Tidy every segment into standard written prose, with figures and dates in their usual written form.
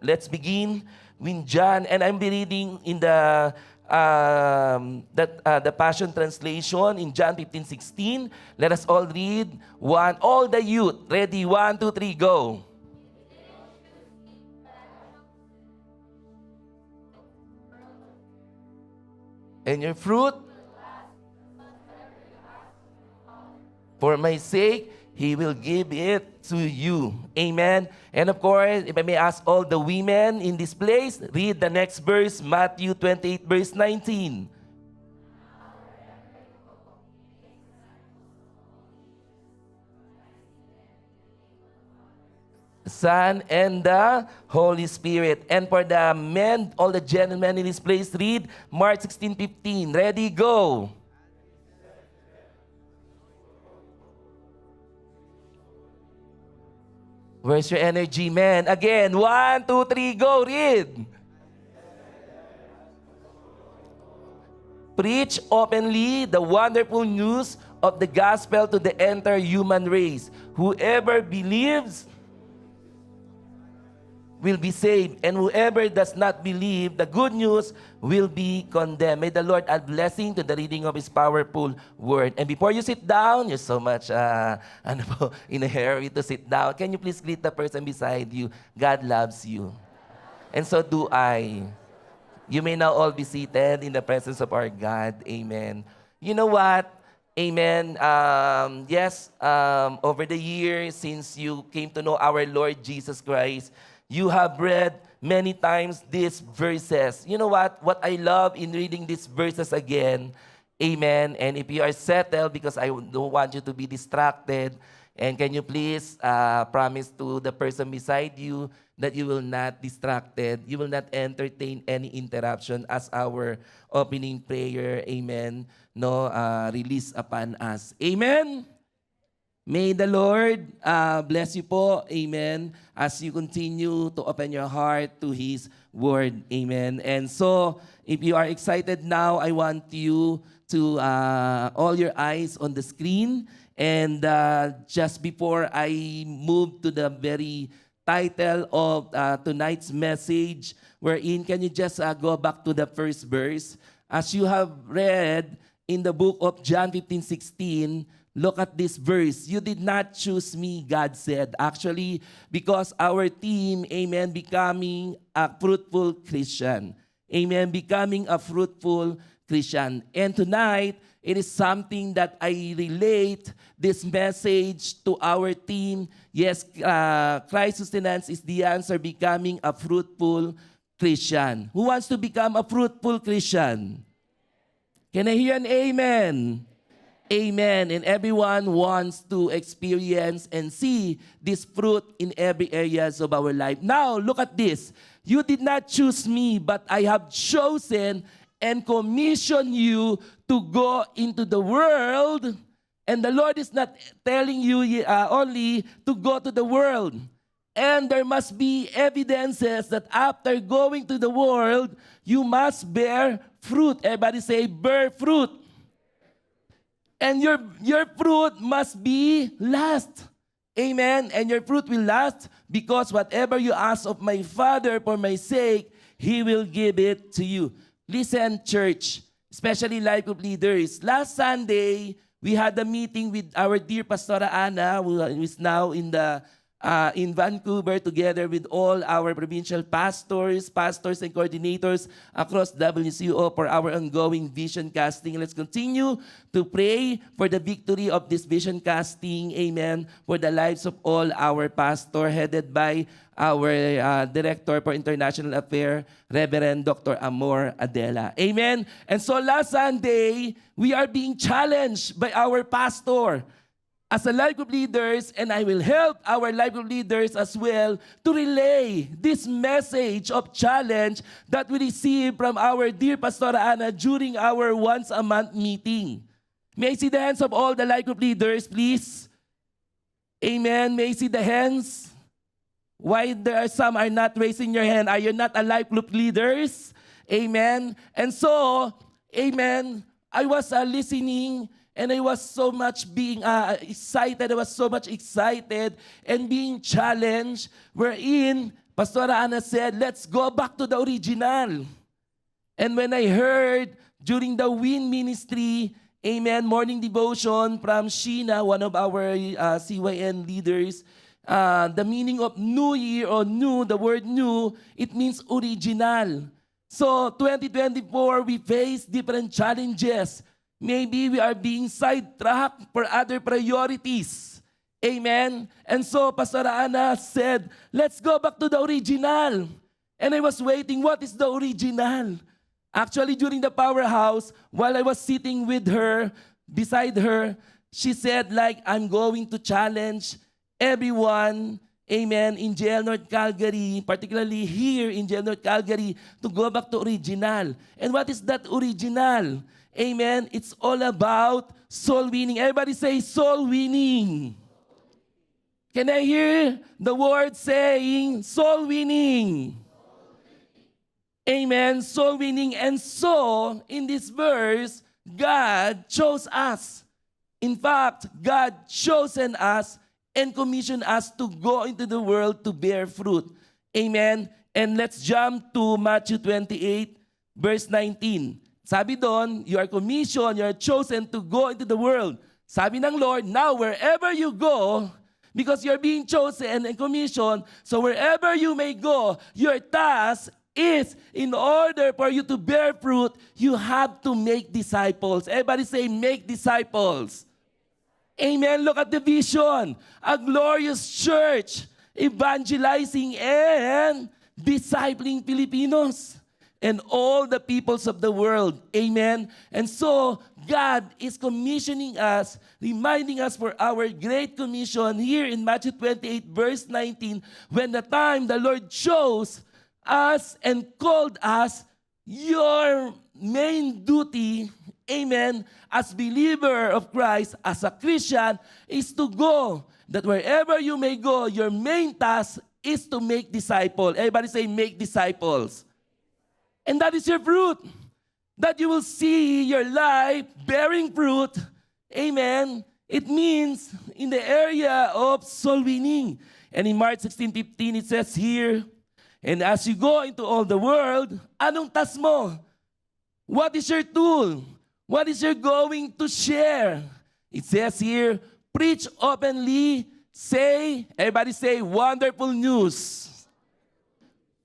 Let's begin with John, and I'm be reading in the Passion Translation in John 15:16. Let us all read. All the youth, ready? 1, 2, 3, go. And your fruit, for my sake, He will give it to you. Amen. And of course, if I may ask all the women in this place, read the next verse, Matthew 28, verse 19. Son and the Holy Spirit. And for the men, all the gentlemen in this place, read Mark 16:15. Ready, go. Where's your energy, man? Again, 1, 2, 3, go, read. Preach openly the wonderful news of the gospel to the entire human race. Whoever believes will be saved, and whoever does not believe the good news will be condemned. May the Lord add blessing to the reading of His powerful word. And before you sit down, you're so much in a hurry to sit down. Can you please greet the person beside you? God loves you. And so do I. You may now all be seated in the presence of our God. Amen. You know what? Amen. Over the years, since you came to know our Lord Jesus Christ, you have read many times these verses. You know what? What I love in reading these verses again, amen. And if you are settled, because I don't want you to be distracted, and can you please promise to the person beside you that you will not distracted, you will not entertain any interruption as our opening prayer, amen, release upon us. Amen. May the Lord bless you po, amen, as you continue to open your heart to His Word, amen. And so, if you are excited now, I want you to all your eyes on the screen. And just before I move to the very title of tonight's message, wherein can you just go back to the first verse? As you have read in the book of John 15:16, look at this verse. You did not choose me, God said. Actually, because our team, amen, becoming a fruitful Christian. Amen, becoming a fruitful Christian. And tonight, it is something that I relate this message to our team. Yes, Christ sustenance is the answer, becoming a fruitful Christian. Who wants to become a fruitful Christian? Can I hear an amen? Amen. And everyone wants to experience and see this fruit in every areas of our life. Now, look at this. You did not choose me, but I have chosen and commissioned you to go into the world. And the Lord is not telling you only to go to the world. And there must be evidences that after going to the world, you must bear fruit. Everybody say, bear fruit. And your fruit must be last. Amen. And your fruit will last because whatever you ask of my Father for my sake, He will give it to you. Listen, church, especially Life Group leaders. Last Sunday, we had a meeting with our dear Pastora Ana, who is now in Vancouver, together with all our provincial pastors and coordinators across WCO for our ongoing vision casting. Let's continue to pray for the victory of this vision casting, amen, for the lives of all our pastors, headed by our Director for International Affairs, Reverend Dr. Amor Adela. Amen. And so last Sunday, we are being challenged by our pastor as a life group leaders, and I will help our life group leaders as well to relay this message of challenge that we received from our dear Pastora Ana during our once a month meeting. May I see the hands of all the life group leaders, please? Amen. May I see the hands? Why there are some are not raising your hand? Are you not a life group leaders? Amen. And so, amen, I was listening. And I was so much being excited. I was so much excited and being challenged wherein Pastor Ana said, let's go back to the original. And when I heard during the WIN ministry, amen, morning devotion from Sheena, one of our CYN leaders, the meaning of new year or new, the word new, it means original. So 2024, we face different challenges. Maybe we are being sidetracked for other priorities. Amen? And so Pastor Ana said, let's go back to the original. And I was waiting, what is the original? Actually, during the powerhouse, while I was sitting with her, beside her, she said like, I'm going to challenge everyone, amen, in JL North Calgary, particularly here in JL North Calgary, to go back to original. And what is that original? Amen, it's all about soul winning. Everybody say soul winning. Can I hear the word saying soul winning? Amen, soul winning. And so, in this verse, God chose us. In fact, God chosen us and commissioned us to go into the world to bear fruit. Amen. And let's jump to Matthew 28, verse 19. Sabi doon, you are commissioned, you are chosen to go into the world. Sabi ng Lord, now wherever you go, because you're being chosen and commissioned, so wherever you may go, your task is in order for you to bear fruit, you have to make disciples. Everybody say, make disciples. Amen. Look at the vision. A glorious church evangelizing and discipling Filipinos and all the peoples of the world. Amen. And so, God is commissioning us, reminding us for our great commission here in Matthew 28, verse 19, when the time the Lord chose us and called us, your main duty, amen, as believer of Christ, as a Christian, is to go. That wherever you may go, your main task is to make disciples. Everybody say, make disciples. And that is your fruit. That you will see your life bearing fruit. Amen. It means in the area of soul winning. And in Mark 16:15, it says here, and as you go into all the world, anong task mo? What is your tool? What is your going to share? It says here, preach openly, say, everybody say, wonderful news.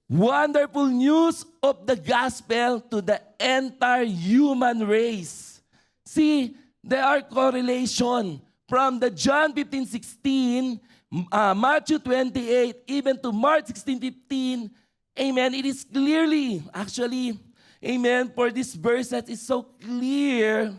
Wonderful news of the gospel to the entire human race. See, there are correlation from the John 15:16, Matthew 28, even to Mark 16:15. Amen. It is clearly, actually, amen, for this verse that is so clear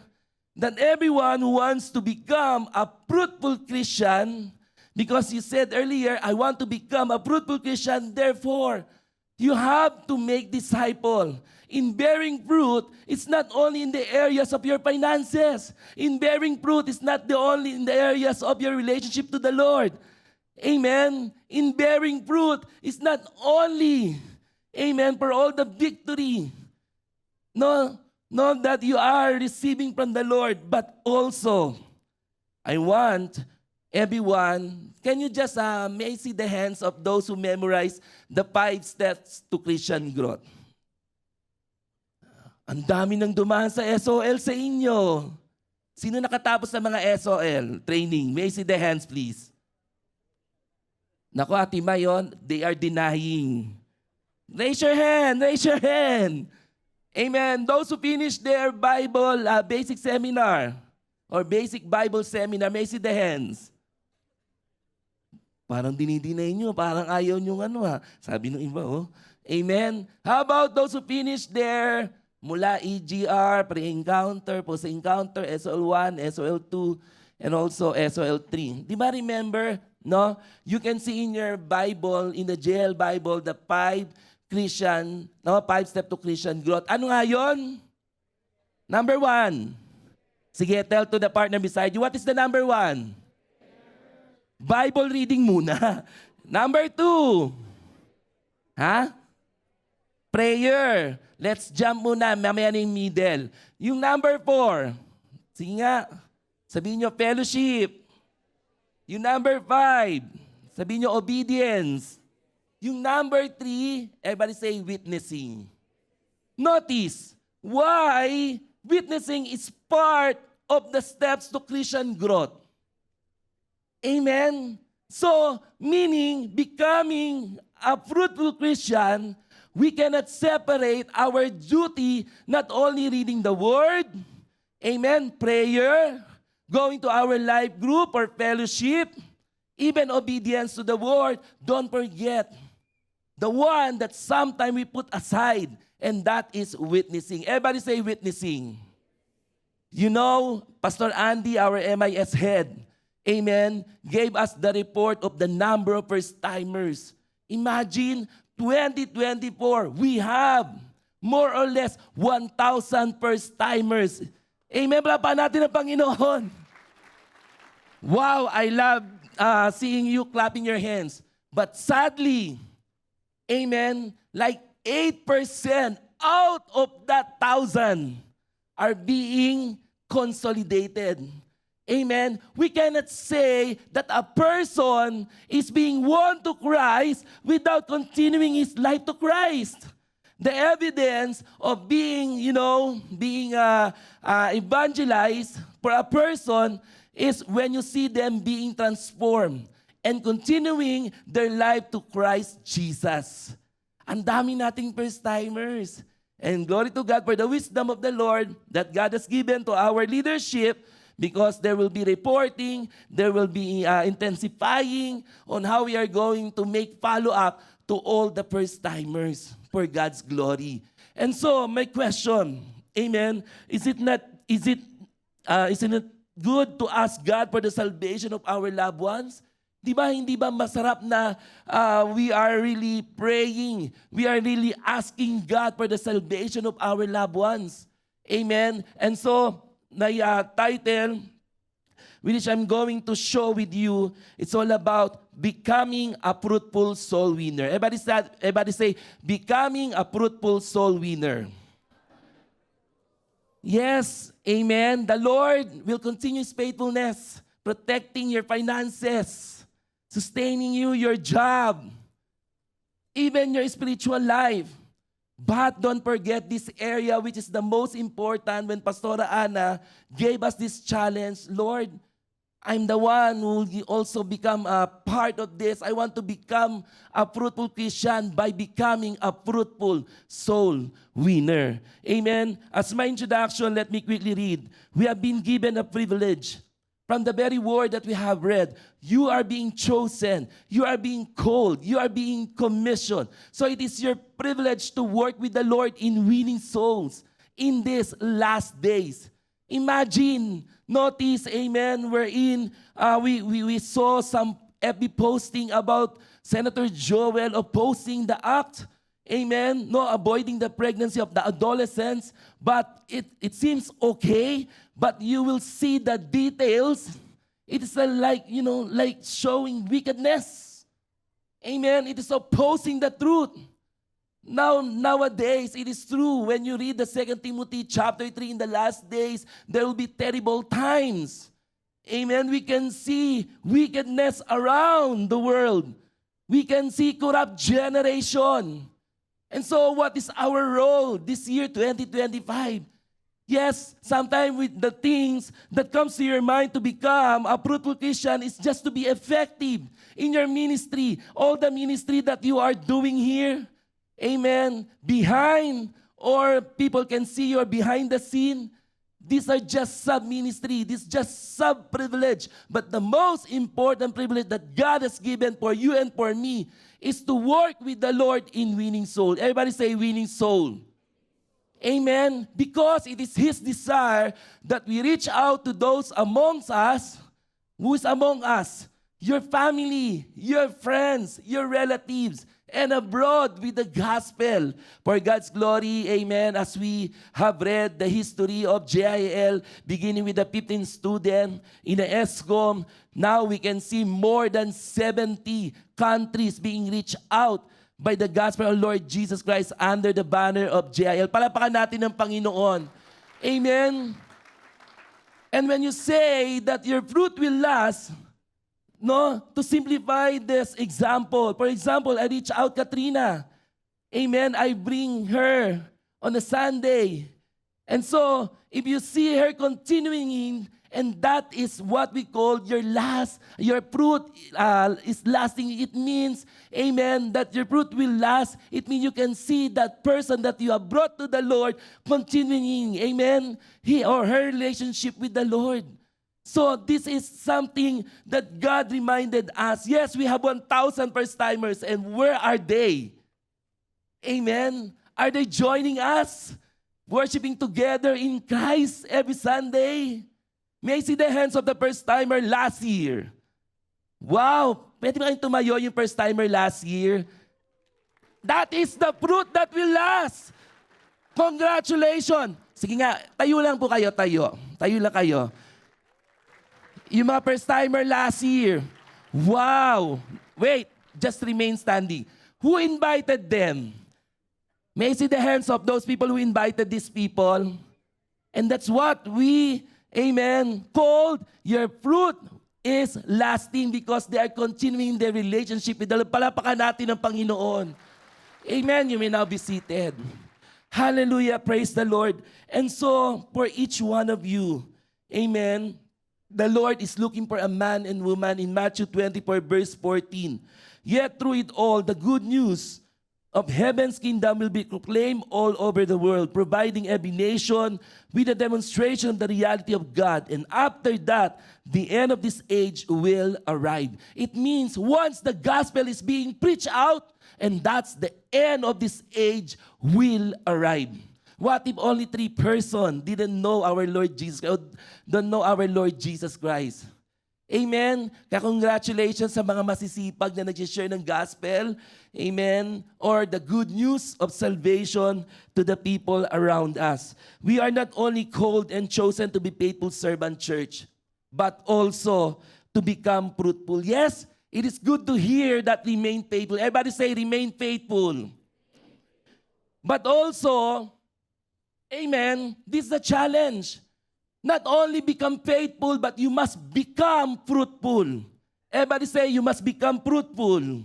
that everyone who wants to become a fruitful Christian, because you said earlier, I want to become a fruitful Christian, therefore, you have to make disciple. In bearing fruit, it's not only in the areas of your finances. In bearing fruit, it's not only in the areas of your relationship to the Lord. Amen. In bearing fruit, it's not only, amen, for all the victory. No, not that you are receiving from the Lord, but also, I want everyone, can you just may see the hands of those who memorize the 5 steps to Christian growth? Ang dami nang dumaan sa SOL sa inyo. Sino nakatapos sa mga SOL training? May see the hands, please. Naku, Ate Mayon, they are denying. Raise your hand, raise your hand. Amen. Those who finished their Bible basic seminar or basic Bible seminar, may see the hands. Parang dinidinay nyo, parang ayaw nyo Sabi ng iba, oh. Amen. How about those who finished their mula EGR, pre-encounter, post-encounter, SOL1, SOL2, and also SOL3. Di ba remember, no? You can see in your Bible, in the JL Bible, the 5 steps to Christian growth. Ano nga yun? Number 1. Sige, tell to the partner beside you, what is the number 1? Bible reading muna. Number 2. Prayer. Let's jump muna, mamaya na yung middle. Yung number 4. Sige nga. Sabihin nyo, fellowship. Yung number 5. Sabihin nyo, obedience. Yung number 3, everybody say witnessing. Notice, why witnessing is part of the steps to Christian growth. Amen? So, meaning, becoming a fruitful Christian, we cannot separate our duty not only reading the Word, amen, prayer, going to our life group or fellowship, even obedience to the Word. Don't forget, the one that sometimes we put aside, and that is witnessing. Everybody say witnessing. You know, Pastor Andy, our MIS head, amen, gave us the report of the number of first-timers. Imagine, 2024, we have more or less 1,000 first-timers. Amen, palapakan natin ang Panginoon. Wow, I love seeing you clapping your hands. But sadly, amen, like 8% out of that 1,000 are being consolidated. Amen. We cannot say that a person is being won to Christ without continuing his life to Christ. The evidence of being, being evangelized for a person is when you see them being transformed and continuing their life to Christ Jesus. Ang dami nating first-timers. And glory to God for the wisdom of the Lord that God has given to our leadership, because there will be reporting, there will be intensifying on how we are going to make follow-up to all the first-timers for God's glory. And so, my question, amen, isn't it good to ask God for the salvation of our loved ones? Hindi ba masarap na we are really praying, we are really asking God for the salvation of our loved ones? Amen? And so, na title, which I'm going to show with you, it's all about becoming a fruitful soul winner. Everybody say, becoming a fruitful soul winner. Yes, amen. The Lord will continue His faithfulness, protecting your finances, sustaining you, your job, even your spiritual life. But don't forget this area which is the most important. When Pastora Ana gave us this challenge, Lord, I'm the one who will also become a part of this. I want to become a fruitful Christian by becoming a fruitful soul winner. Amen. As my introduction, let me quickly read. We have been given a privilege. From the very word that we have read, you are being chosen, you are being called, you are being commissioned. So it is your privilege to work with the Lord in winning souls in these last days. Imagine, notice, amen, wherein we saw some FB posting about Senator Joel opposing the act. Amen. No, avoiding the pregnancy of the adolescents. But it seems okay. But you will see the details. It is like showing wickedness. Amen. It is opposing the truth. Nowadays, it is true. When you read the 2 Timothy chapter 3, in the last days, there will be terrible times. Amen. We can see wickedness around the world. We can see corrupt generation. And so what is our role this year, 2025? Yes, sometimes with the things that comes to your mind to become a fruitful Christian is just to be effective in your ministry. All the ministry that you are doing here, amen, behind, or people can see you behind the scene. These are just sub-ministry. This is just sub-privilege. But the most important privilege that God has given for you and for me is to work with the Lord in winning soul. Everybody say winning soul. Amen. Because it is His desire that we reach out to those amongst us. Who is among us? Your family, your friends, your relatives, and abroad with the gospel for God's glory. Amen. As we have read the history of JIL, beginning with the 15 students in the ESCOM, now we can see more than 70 countries being reached out by the gospel of Lord Jesus Christ under the banner of JIL. Palapakan natin ng Panginoon. Amen. And when you say that your fruit will last, no, to simplify this example. For example, I reach out Katrina. Amen. I bring her on a Sunday. And so, if you see her continuing in, and that is what we call your fruit is lasting. It means, amen, that your fruit will last. It means you can see that person that you have brought to the Lord continuing, amen, he or her relationship with the Lord. So this is something that God reminded us. Yes, we have 1,000 first-timers, and where are they? Amen. Are they joining us? Worshiping together in Christ every Sunday? May I see the hands of the first-timer last year? Wow! Pwede ba kayong tumayo yung first-timer last year? That is the fruit that will last. Congratulations! Sige nga, tayo lang po kayo, tayo. Tayo lang kayo. Yung mga first-timer last year. Wow! Wait, just remain standing. Who invited them? May I see the hands of those people who invited these people? And that's what we, amen, called your fruit is lasting because they are continuing their relationship with the Lord. Palapakan natin ang Panginoon. Amen. You may now be seated. Hallelujah. Praise the Lord. And so, for each one of you, amen, the Lord is looking for a man and woman in Matthew 24 verse 14. Yet through it all, the good news of heaven's kingdom will be proclaimed all over the world, providing every nation with a demonstration of the reality of God. And after that, the end of this age will arrive. It means once the gospel is being preached out, and that's the end of this age will arrive. What if only 3 persons didn't know our Lord Jesus, or don't know our Lord Jesus Christ? Amen. Kaya congratulations sa mga masisipag na nag-share ng gospel. Amen. Or the good news of salvation to the people around us. We are not only called and chosen to be faithful servant church, but also to become fruitful. Yes, it is good to hear that remain faithful. Everybody say remain faithful. But also, amen, this is a challenge. Not only become faithful, but you must become fruitful. Everybody say, you must become fruitful.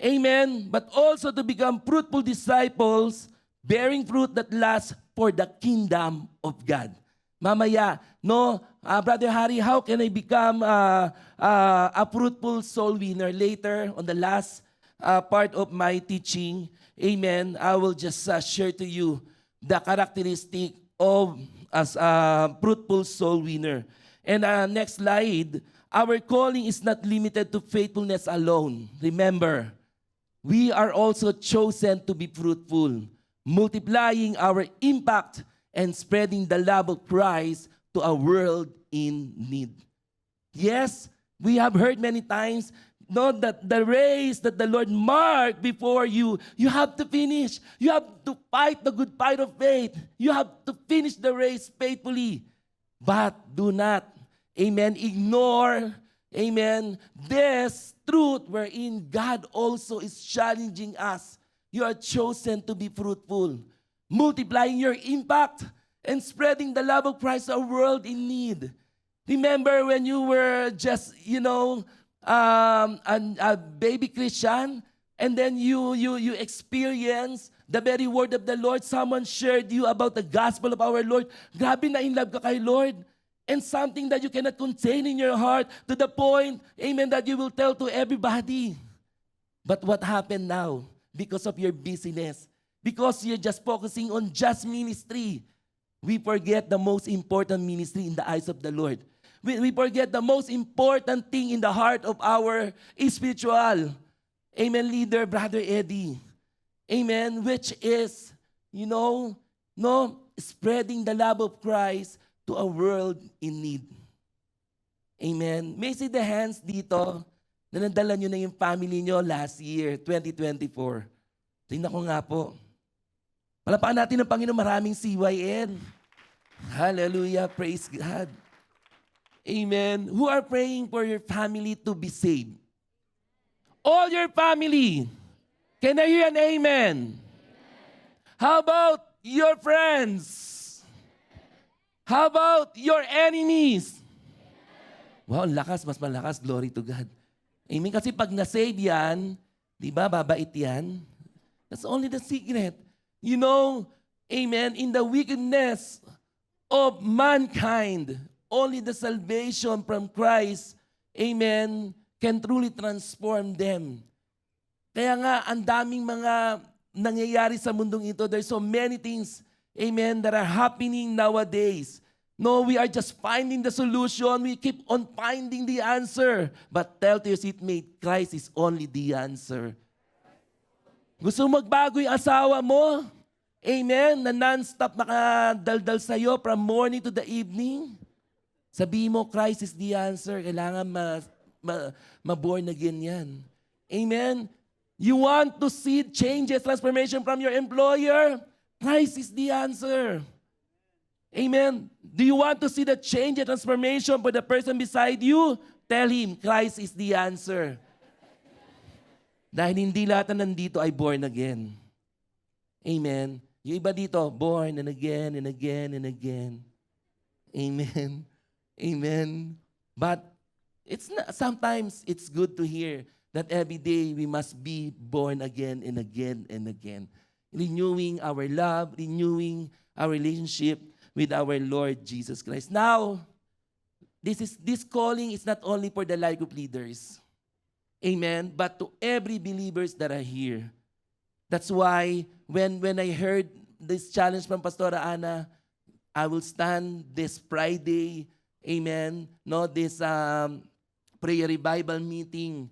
Amen. But also to become fruitful disciples, bearing fruit that lasts for the kingdom of God. Mamaya, no, Brother Harry, how can I become a fruitful soul winner? Later, on the last part of my teaching, amen, I will just share to you the characteristic of as a fruitful soul winner. And next slide, our calling is not limited to faithfulness alone. Remember, we are also chosen to be fruitful, multiplying our impact and spreading the love of Christ to a world in need. Yes, we have heard many times, no, that the race that the Lord marked before you, you have to finish. You have to fight the good fight of faith. You have to finish the race faithfully. But do not, amen, ignore, amen, this truth wherein God also is challenging us. You are chosen to be fruitful, multiplying your impact and spreading the love of Christ to a world in need. Remember when you were just, a baby Christian, and then you experience the very word of the Lord. Someone shared you about the gospel of our Lord. Grabe na in love ka kay Lord. And something that you cannot contain in your heart to the point, amen, that you will tell to everybody. But what happened now? Because of your busyness, because you're just focusing on just ministry, we forget the most important ministry in the eyes of the Lord. We forget the most important thing in the heart of our spiritual, amen, leader, Brother Eddie. Amen, which is, spreading the love of Christ to a world in need. Amen. May I see the hands dito na nadala nyo na yung family nyo last year, 2024. Tingnan ko nga po. Palapakan natin ng Panginoon, maraming CYN. Hallelujah, praise God. Amen. Who are praying for your family to be saved? All your family. Can I hear an amen? How about your friends? How about your enemies? Wow, ang lakas, mas malakas. Glory to God. Amen. Kasi pag na-save yan, di ba, babait yan. That's only the secret. You know, amen, in the wickedness of mankind, only the salvation from Christ, amen, can truly transform them. Kaya nga, ang daming mga nangyayari sa mundong ito. There's so many things, amen, that are happening nowadays. No, we are just finding the solution. We keep on finding the answer. But tell to your seatmate, Christ is only the answer. Gusto mo magbago yung asawa mo? Amen? Na non-stop nakadaldal sa'yo from morning to the evening? Sabihin mo, Christ is the answer. Kailangan ma-born again yan. Amen? You want to see changes, transformation from your employer? Christ is the answer. Amen? Do you want to see the change and transformation for the person beside you? Tell him, Christ is the answer. Dahil hindi lahat na nandito ay born again. Amen? Yung iba dito, born and again and again and again. Amen? Amen? But sometimes it's good to hear that every day we must be born again and again and again. Renewing our love, renewing our relationship with our Lord Jesus Christ. Now, this calling is not only for the life group leaders. Amen. But to every believers that are here. That's why when I heard this challenge from Pastora Ana, I will stand this Friday, amen, no, this prayer revival meeting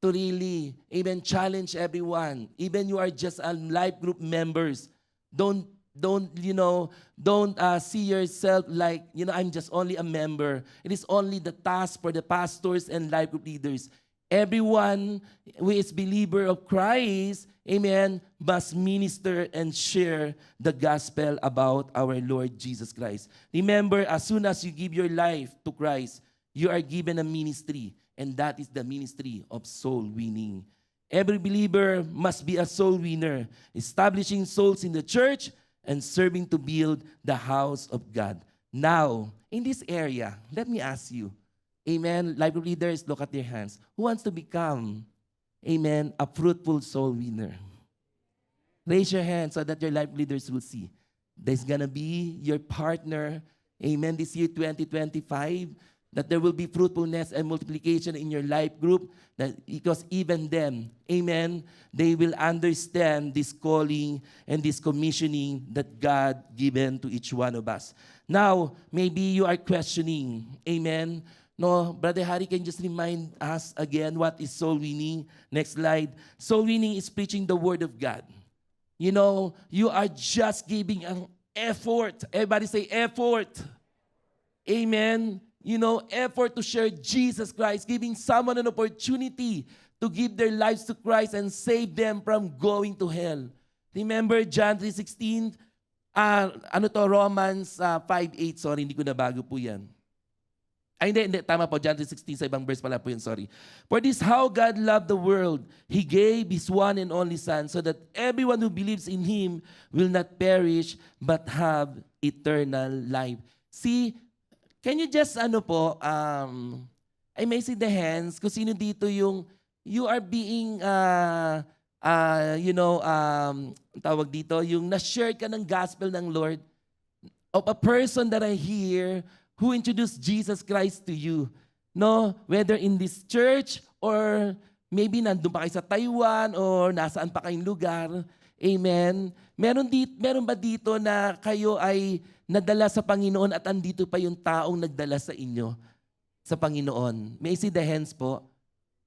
to really, amen, challenge everyone. Even you are just a life group members, don't see yourself like, I'm just only a member. It is only the task for the pastors and life group leaders. Everyone who is believer of Christ, amen, must minister and share the gospel about our Lord Jesus Christ. Remember, as soon as you give your life to Christ, you are given a ministry, and that is the ministry of soul winning. Every believer must be a soul winner, establishing souls in the church and serving to build the house of God. Now, in this area, let me ask you, amen, life group leaders, look at their hands. Who wants to become, amen, a fruitful soul winner? Raise your hand so that your life leaders will see. There's gonna be your partner, amen, this year 2025, that there will be fruitfulness and multiplication in your life group, that because even them, amen, they will understand this calling and this commissioning that God given to each one of us. Now, maybe you are questioning, amen. No, Brother Harry, can you just remind us again what is soul winning? Next slide. Soul winning is preaching the word of God. You are just giving an effort. Everybody say effort. Amen. Effort to share Jesus Christ, giving someone an opportunity to give their lives to Christ and save them from going to hell. Remember John 3:16? Romans 5:8. Sorry, hindi ko nabago po yan. Hindi, tama po, John 3:16, sa ibang verse pala po yun, sorry. For this how God loved the world, He gave His one and only Son, so that everyone who believes in Him will not perish, but have eternal life. See, can you just, I may see the hands, kung sino dito yung, you are being, tawag dito, yung na-share ka ng gospel ng Lord, of a person that I hear, who introduced Jesus Christ to you. No? Whether in this church or maybe nandun pa kayo sa Taiwan or nasaan pa kayong lugar. Amen. Meron ba dito na kayo ay nadala sa Panginoon at andito pa yung taong nagdala sa inyo sa Panginoon? May I see the hands po?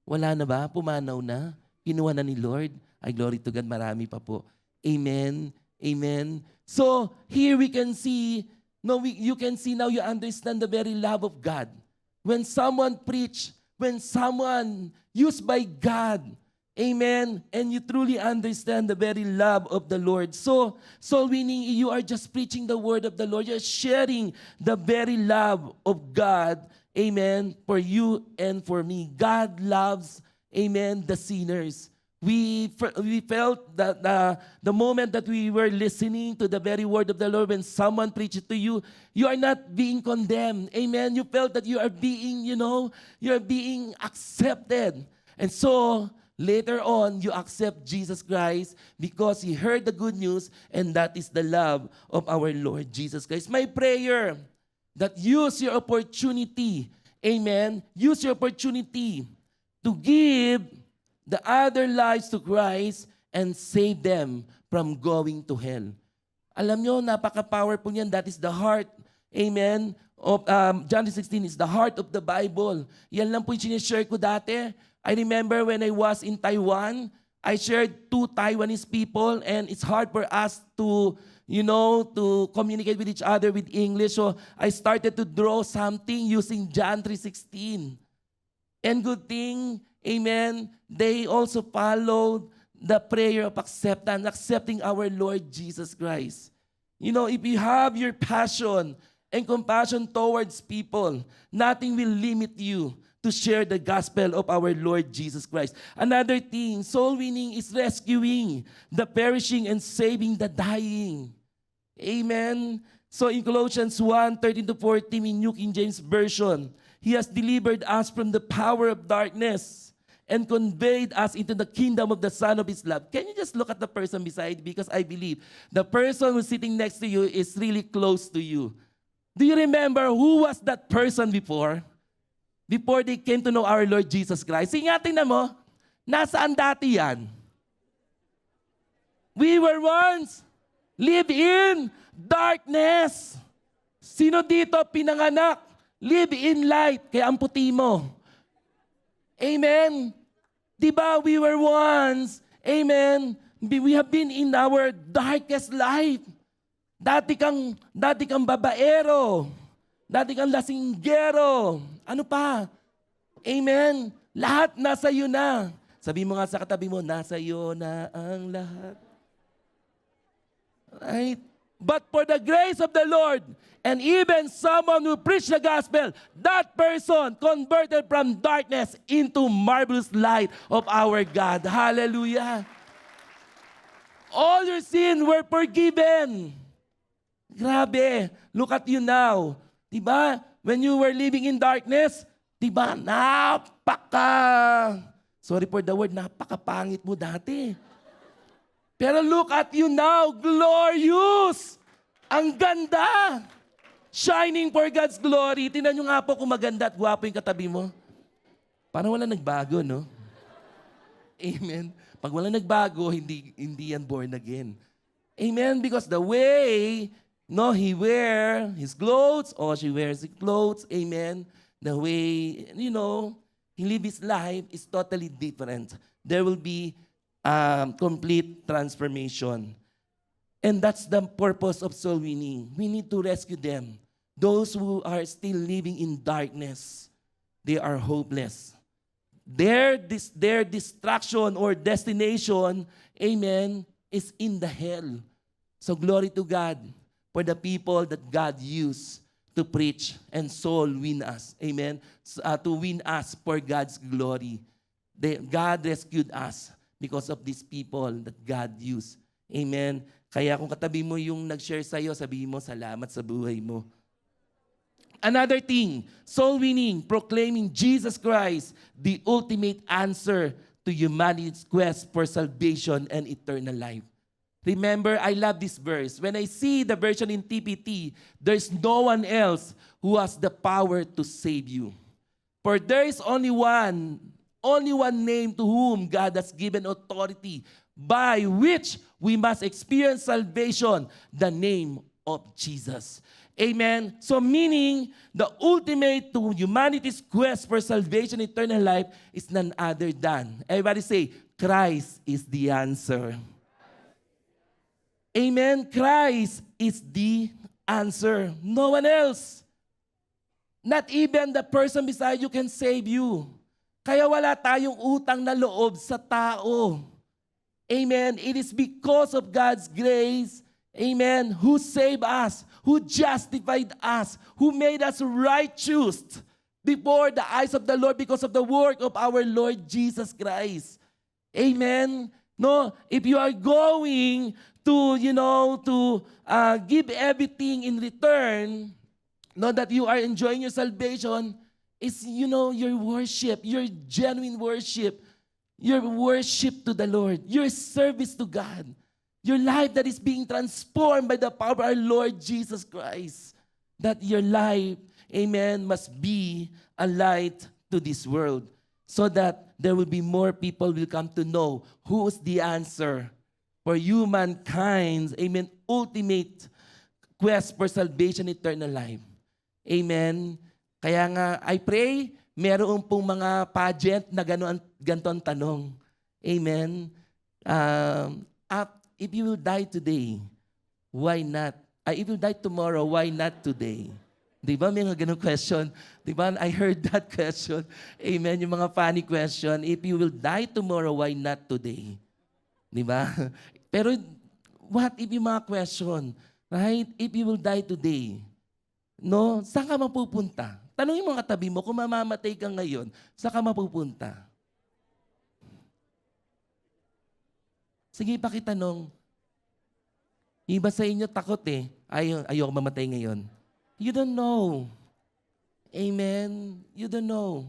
Wala na ba? Pumanaw na? Kinuha na ni Lord? Ay, glory to God, marami pa po. Amen. Amen. So, here we can see, you can see now, you understand the very love of God. When someone preach, when someone used by God, amen, and you truly understand the very love of the Lord. So, soul winning, you are just preaching the word of the Lord. You're sharing the very love of God, amen, for you and for me. God loves, amen, the sinners we felt that the moment that we were listening to the very word of the Lord, when someone preached it to you, you are not being condemned. Amen. You felt that you are being, you are being accepted. And so, later on, you accept Jesus Christ because He heard the good news, and that is the love of our Lord Jesus Christ. My prayer, that use your opportunity, amen, use your opportunity to give the other lives to Christ and save them from going to hell. Alam nyo, napaka-powerful yan. That is the heart, amen, of John 16 is the heart of the Bible. Yan lang po yung sinishare ko dati. I remember when I was in Taiwan, I shared 2 Taiwanese people, and it's hard for us to, to communicate with each other with English. So I started to draw something using John 3:16. And good thing, amen, they also followed the prayer of acceptance, accepting our Lord Jesus Christ. If you have your passion and compassion towards people, nothing will limit you to share the gospel of our Lord Jesus Christ. Another thing, soul winning is rescuing the perishing and saving the dying. Amen. So in Colossians 1:13-14 in New King James Version, He has delivered us from the power of darkness and conveyed us into the kingdom of the Son of His love. Can you just look at the person beside you? Because I believe the person who's sitting next to you is really close to you. Do you remember who was that person before? Before they came to know our Lord Jesus Christ. Sige nga, tingnan mo, nasaan dati yan? We were once live in darkness. Sino dito pinanganak? Live in light, kaya ang puti mo. Amen. Diba, we were once, amen, we have been in our darkest life. Dati kang babaero. Dati kang lasinggero. Ano pa? Amen. Lahat nasa iyo na. Sabi mo nga sa katabi mo, nasa iyo na ang lahat. Right? But for the grace of the Lord, and even someone who preached the gospel, that person converted from darkness into marvelous light of our God. Hallelujah. All your sins were forgiven. Grabe. Look at you now. Diba? When you were living in darkness, diba? Sorry for the word, napakapangit mo dati. Pero look at you now, glorious. Ang ganda. Shining for God's glory. Tingnan nyo nga po kung maganda at gwapo yung katabi mo. Parang wala nagbago, no? Amen. Pag wala nagbago, hindi yan born again. Amen. Because the way, he wear his clothes or she wears his clothes. Amen. The way, he live his life is totally different. There will be complete transformation. And that's the purpose of soul winning. We need to rescue them. Those who are still living in darkness, they are hopeless. Their destruction or destination, amen, is in the hell. So glory to God for the people that God used to preach and soul win us. Amen. To win us for God's glory. God rescued us because of these people that God used. Amen. Kaya kung katabi mo yung nag-share sa'yo, sabihin mo, salamat sa buhay mo. Another thing, soul winning, proclaiming Jesus Christ, the ultimate answer to humanity's quest for salvation and eternal life. Remember, I love this verse. When I see the version in TPT, there's no one else who has the power to save you. For there is only one name to whom God has given authority, by which we must experience salvation, the name of Jesus. Amen. So meaning, the ultimate to humanity's quest for salvation, eternal life, is none other than, everybody say, Christ is the answer. Amen. Christ is the answer. No one else. Not even the person beside you can save you. Kaya wala tayong utang na loob sa tao. Amen. It is because of God's grace, amen, who saved us, who justified us, who made us righteous before the eyes of the Lord because of the work of our Lord Jesus Christ. Amen? No, if you are going to, give everything in return, know that you are enjoying your salvation, is, your worship, your genuine worship, your worship to the Lord, your service to God, your life that is being transformed by the power of our Lord Jesus Christ. That your life, amen, must be a light to this world so that there will be more people will come to know who is the answer for humankind's, amen, ultimate quest for salvation, eternal life. Amen. Kaya nga, I pray, meron pong mga pageant na ganito ang tanong. Amen. If you will die today, why not? If you die tomorrow, why not today? Di ba? May mga ganong question. Di ba? I heard that question. Amen. Yung mga funny question. If you will die tomorrow, why not today? Di ba? Pero what if yung mga question, right? If you will die today, no, saan ka mapupunta? Tanungin mo katabi mo, kung mamamatay ka ngayon, saan ka mapupunta? Sige, pakitanong. Iba sa inyo takot eh. Ayoko mamatay ngayon. You don't know. Amen? You don't know.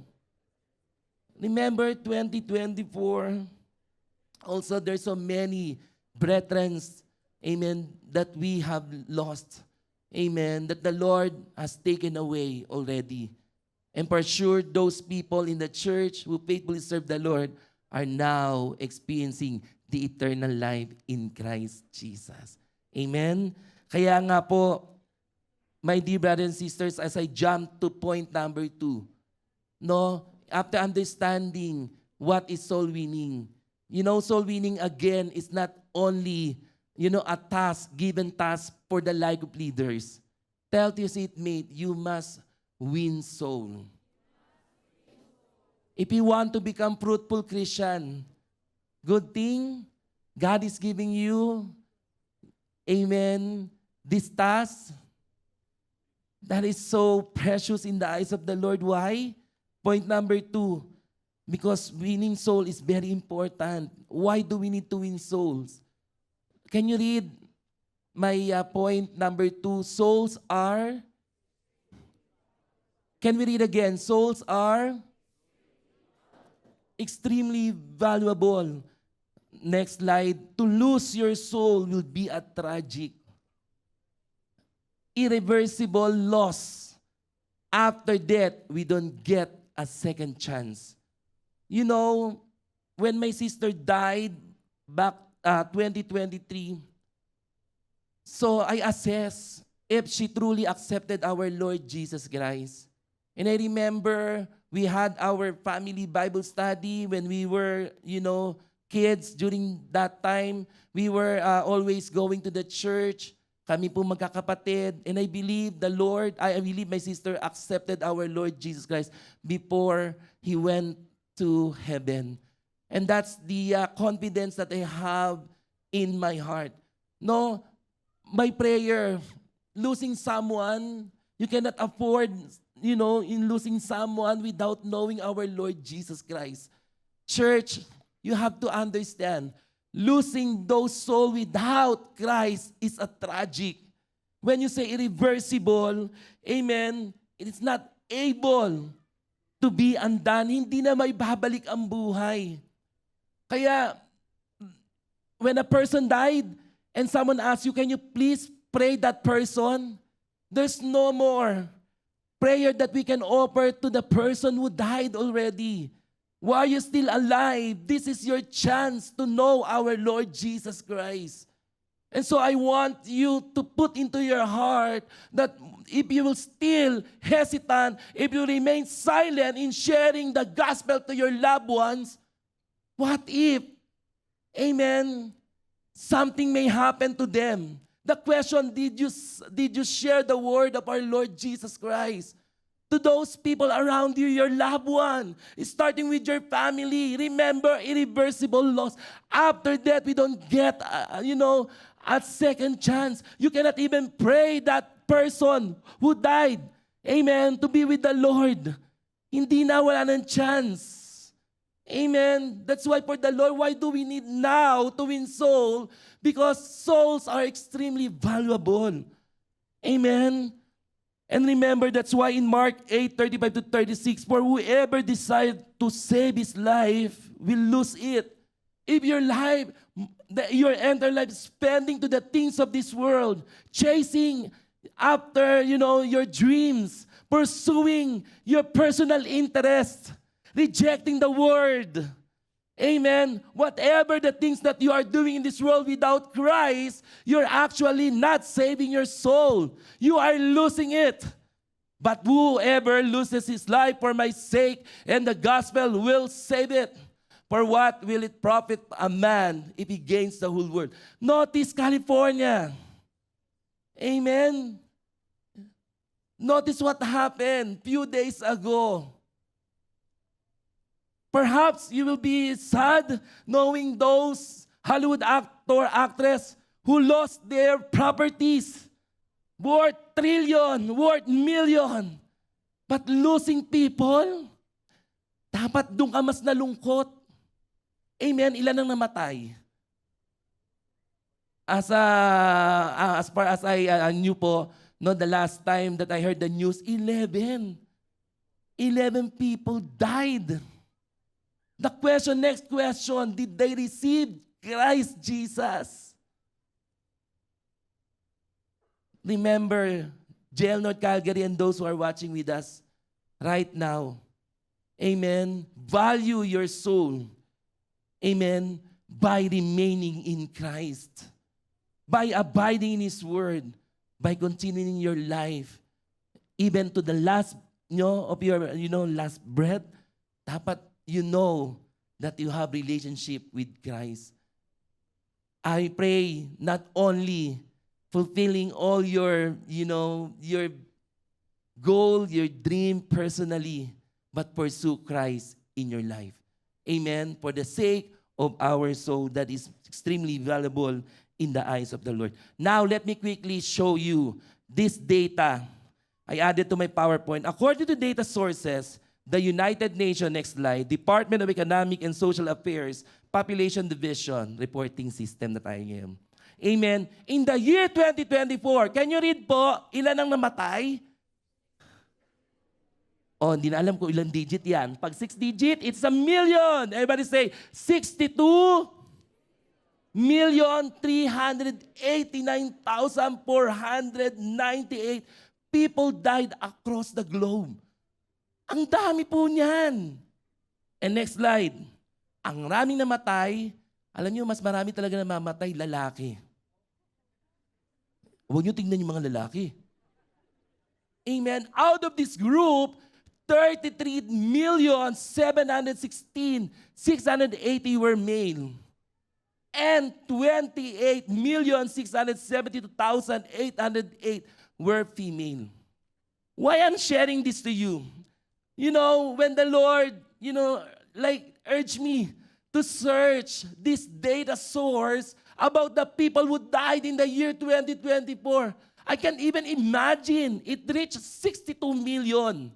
Remember 2024? Also, there's so many brethren, amen, that we have lost. Amen. That the Lord has taken away already. And for sure, those people in the church who faithfully serve the Lord are now experiencing the eternal life in Christ Jesus. Amen? Kaya nga po, my dear brothers and sisters, as I jump to point number 2, no, after understanding what is soul winning, soul winning again is not only a given task for the life of leaders. Tell to your seatmate, you must win soul. If you want to become fruitful Christian, good thing, God is giving you, amen, this task that is so precious in the eyes of the Lord. Why? Point number 2, because winning soul is very important. Why do we need to win souls? Can you read my point number 2? Souls are, can we read again? Souls are extremely valuable. Next slide. To lose your soul will be a tragic, irreversible loss. After death, we don't get a second chance. When my sister died back 2023, so I assess if she truly accepted our Lord Jesus Christ. And I remember we had our family Bible study when we were, kids. During that time, we were always going to the church. Kami po magkakapatid. And I believe I believe my sister accepted our Lord Jesus Christ before He went to heaven. And that's the confidence that I have in my heart. No, my prayer, losing someone, you cannot afford, in losing someone without knowing our Lord Jesus Christ. Church, you have to understand, losing those souls without Christ is a tragic. When you say irreversible, amen, it is not able to be undone. Hindi na may babalik ang buhay. Kaya, when a person died and someone asks you, can you please pray that person? There's no more prayer that we can offer to the person who died already. While you're still alive, this is your chance to know our Lord Jesus Christ. And so I want you to put into your heart that if you will still hesitant, if you remain silent in sharing the gospel to your loved ones, what if, amen, something may happen to them? The question, did you share the word of our Lord Jesus Christ to those people around you, your loved one, starting with your family? Remember, irreversible loss. After that, we don't get, a second chance. You cannot even pray that person who died, amen, to be with the Lord. Hindi na, wala ng chance. Amen. That's why for the Lord, why do we need now to win soul? Because souls are extremely valuable. Amen. And remember, that's why in Mark 8:35 to 36, for whoever decides to save his life will lose it. If your life, your entire life spending to the things of this world, chasing after, your dreams, pursuing your personal interest, rejecting the word. Amen. Whatever the things that you are doing in this world without Christ, you're actually not saving your soul. You are losing it. But whoever loses his life for my sake and the gospel will save it. For what will it profit a man if he gains the whole world? Notice California. Amen. Notice what happened few days ago. Perhaps you will be sad knowing those Hollywood actor, actress who lost their properties worth trillion, worth million. But losing people, dapat doon ka mas nalungkot. Amen. Ilan ang namatay? As far as I knew po, the last time that I heard the news, 11 people died. The next question, did they receive Christ Jesus? Remember, JL North Calgary and those who are watching with us right now. Amen. Value your soul. Amen. By remaining in Christ. By abiding in His Word. By continuing your life. Even to the last of your last breath. Dapat you know that you have relationship with Christ. I pray not only fulfilling all your goal, your dream personally, but pursue Christ in your life. Amen. For the sake of our soul that is extremely valuable in the eyes of the Lord. Now, let me quickly show you this data. I added to my PowerPoint. According to data sources, the United Nations, next slide, Department of Economic and Social Affairs, Population Division, reporting system na tayo ngayon. Amen. In the year 2024, can you read po, ilan ang namatay? Oh, hindi na alam ko ilang digit yan. Pag 6 digit, it's a million. Everybody say, 62,389,498 people died across the globe. Ang dami po niyan. And next slide. Ang raming namatay, alam niyo, mas marami talaga namamatay lalaki. Huwag niyo tingnan yung mga lalaki. Amen. Out of this group, 33,716,680 were male. And 28,672,808 were female. Why I'm sharing this to you? When the Lord, urged me to search this data source about the people who died in the year 2024, I can even imagine it reached 62 million.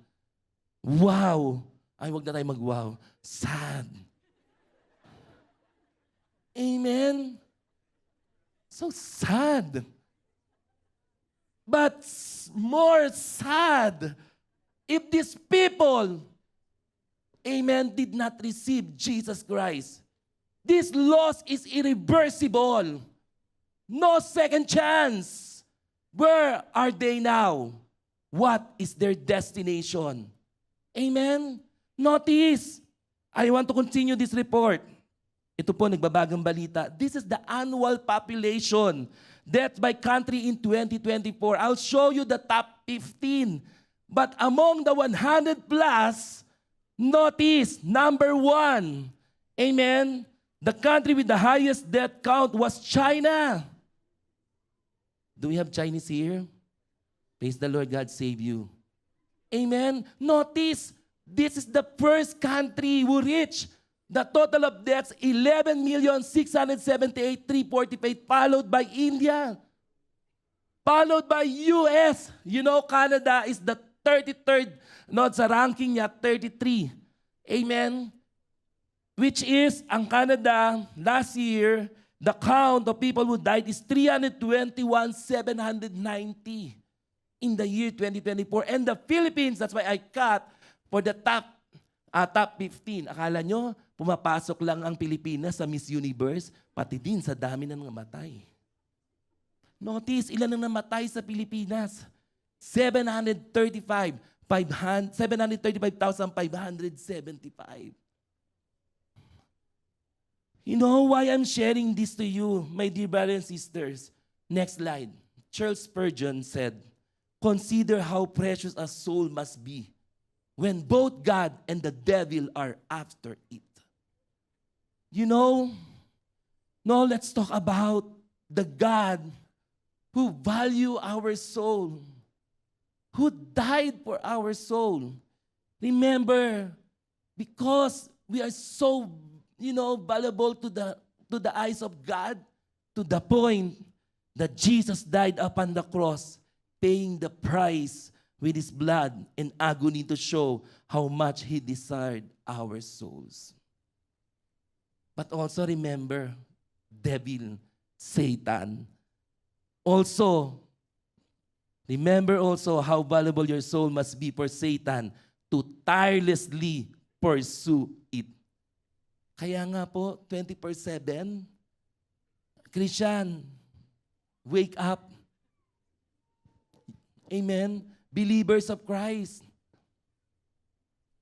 Wow. Ay, wag na tayo mag-wow. Sad. Amen. So sad. But more sad if these people, amen, did not receive Jesus Christ. This loss is irreversible. No second chance. Where are they now? What is their destination? Amen? Notice, I want to continue this report. Ito po, nagbabagang balita. This is the annual population death by country in 2024. I'll show you the top 15. But among the 100 plus, notice, number 1, amen, the country with the highest death count was China. Do we have Chinese here? Praise the Lord, God save you. Amen. Notice, this is the first country who reached the total of deaths, 11,678,345, followed by India. Followed by US. Canada is the 33rd, sa ranking niya, 33. Amen? which is, ang Canada, last year, the count of people who died is 321,790 in the year 2024. And the Philippines, that's why I cut for the top 15. Akala nyo, pumapasok lang ang Pilipinas sa Miss Universe, pati din sa dami ng namatay. Notice, ilan ang namatay sa Pilipinas? 735,575. You know why I'm sharing this to you, my dear brothers and sisters? Next slide. Charles Spurgeon said, "Consider how precious a soul must be when both God and the devil are after it." You know, no, let's talk about the God who value our soul, who died for our soul. Remember, because we are so, valuable to the eyes of God, to the point that Jesus died upon the cross, paying the price with his blood and agony to show how much he desired our souls. But also remember, devil, Satan. Remember also how valuable your soul must be for Satan to tirelessly pursue it. Kaya nga po, 24/7, Christian, wake up. Amen? Believers of Christ.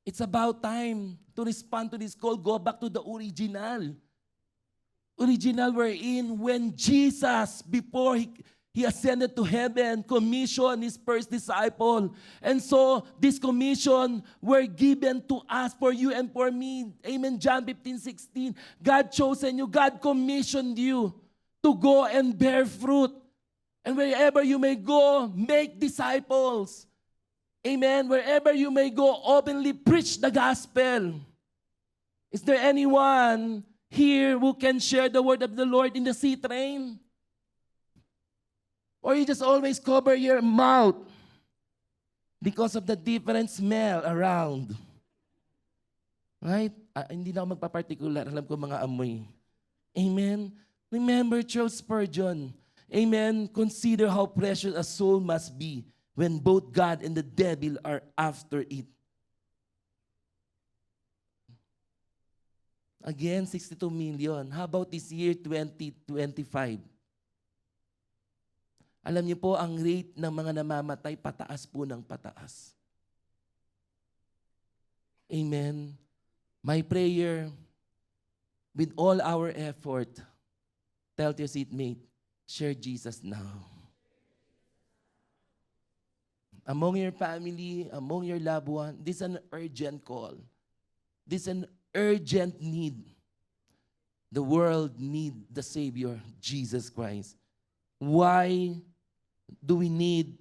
It's about time to respond to this call. Go back to the original. Original wherein when Jesus, before he ascended to heaven, commissioned his first disciple. And so, this commission were given to us, for you and for me. Amen, John 15:16. God chosen you, God commissioned you to go and bear fruit. And wherever you may go, make disciples. Amen, wherever you may go, openly preach the gospel. Is there anyone here who can share the word of the Lord in the sea train? Or you just always cover your mouth because of the different smell around? Right? Hindi na ako magpa-particular. Alam ko mga amoy. Amen? Remember Charles Spurgeon. Amen? Consider how precious a soul must be when both God and the devil are after it. Again, 62 million. How about this year, 2025? Alam niyo po, ang rate ng mga namamatay, pataas po ng pataas. Amen. My prayer, with all our effort, tell to your seatmate, share Jesus now. Among your family, among your loved one, this is an urgent call. This is an urgent need. The world needs the Savior, Jesus Christ. Why do we need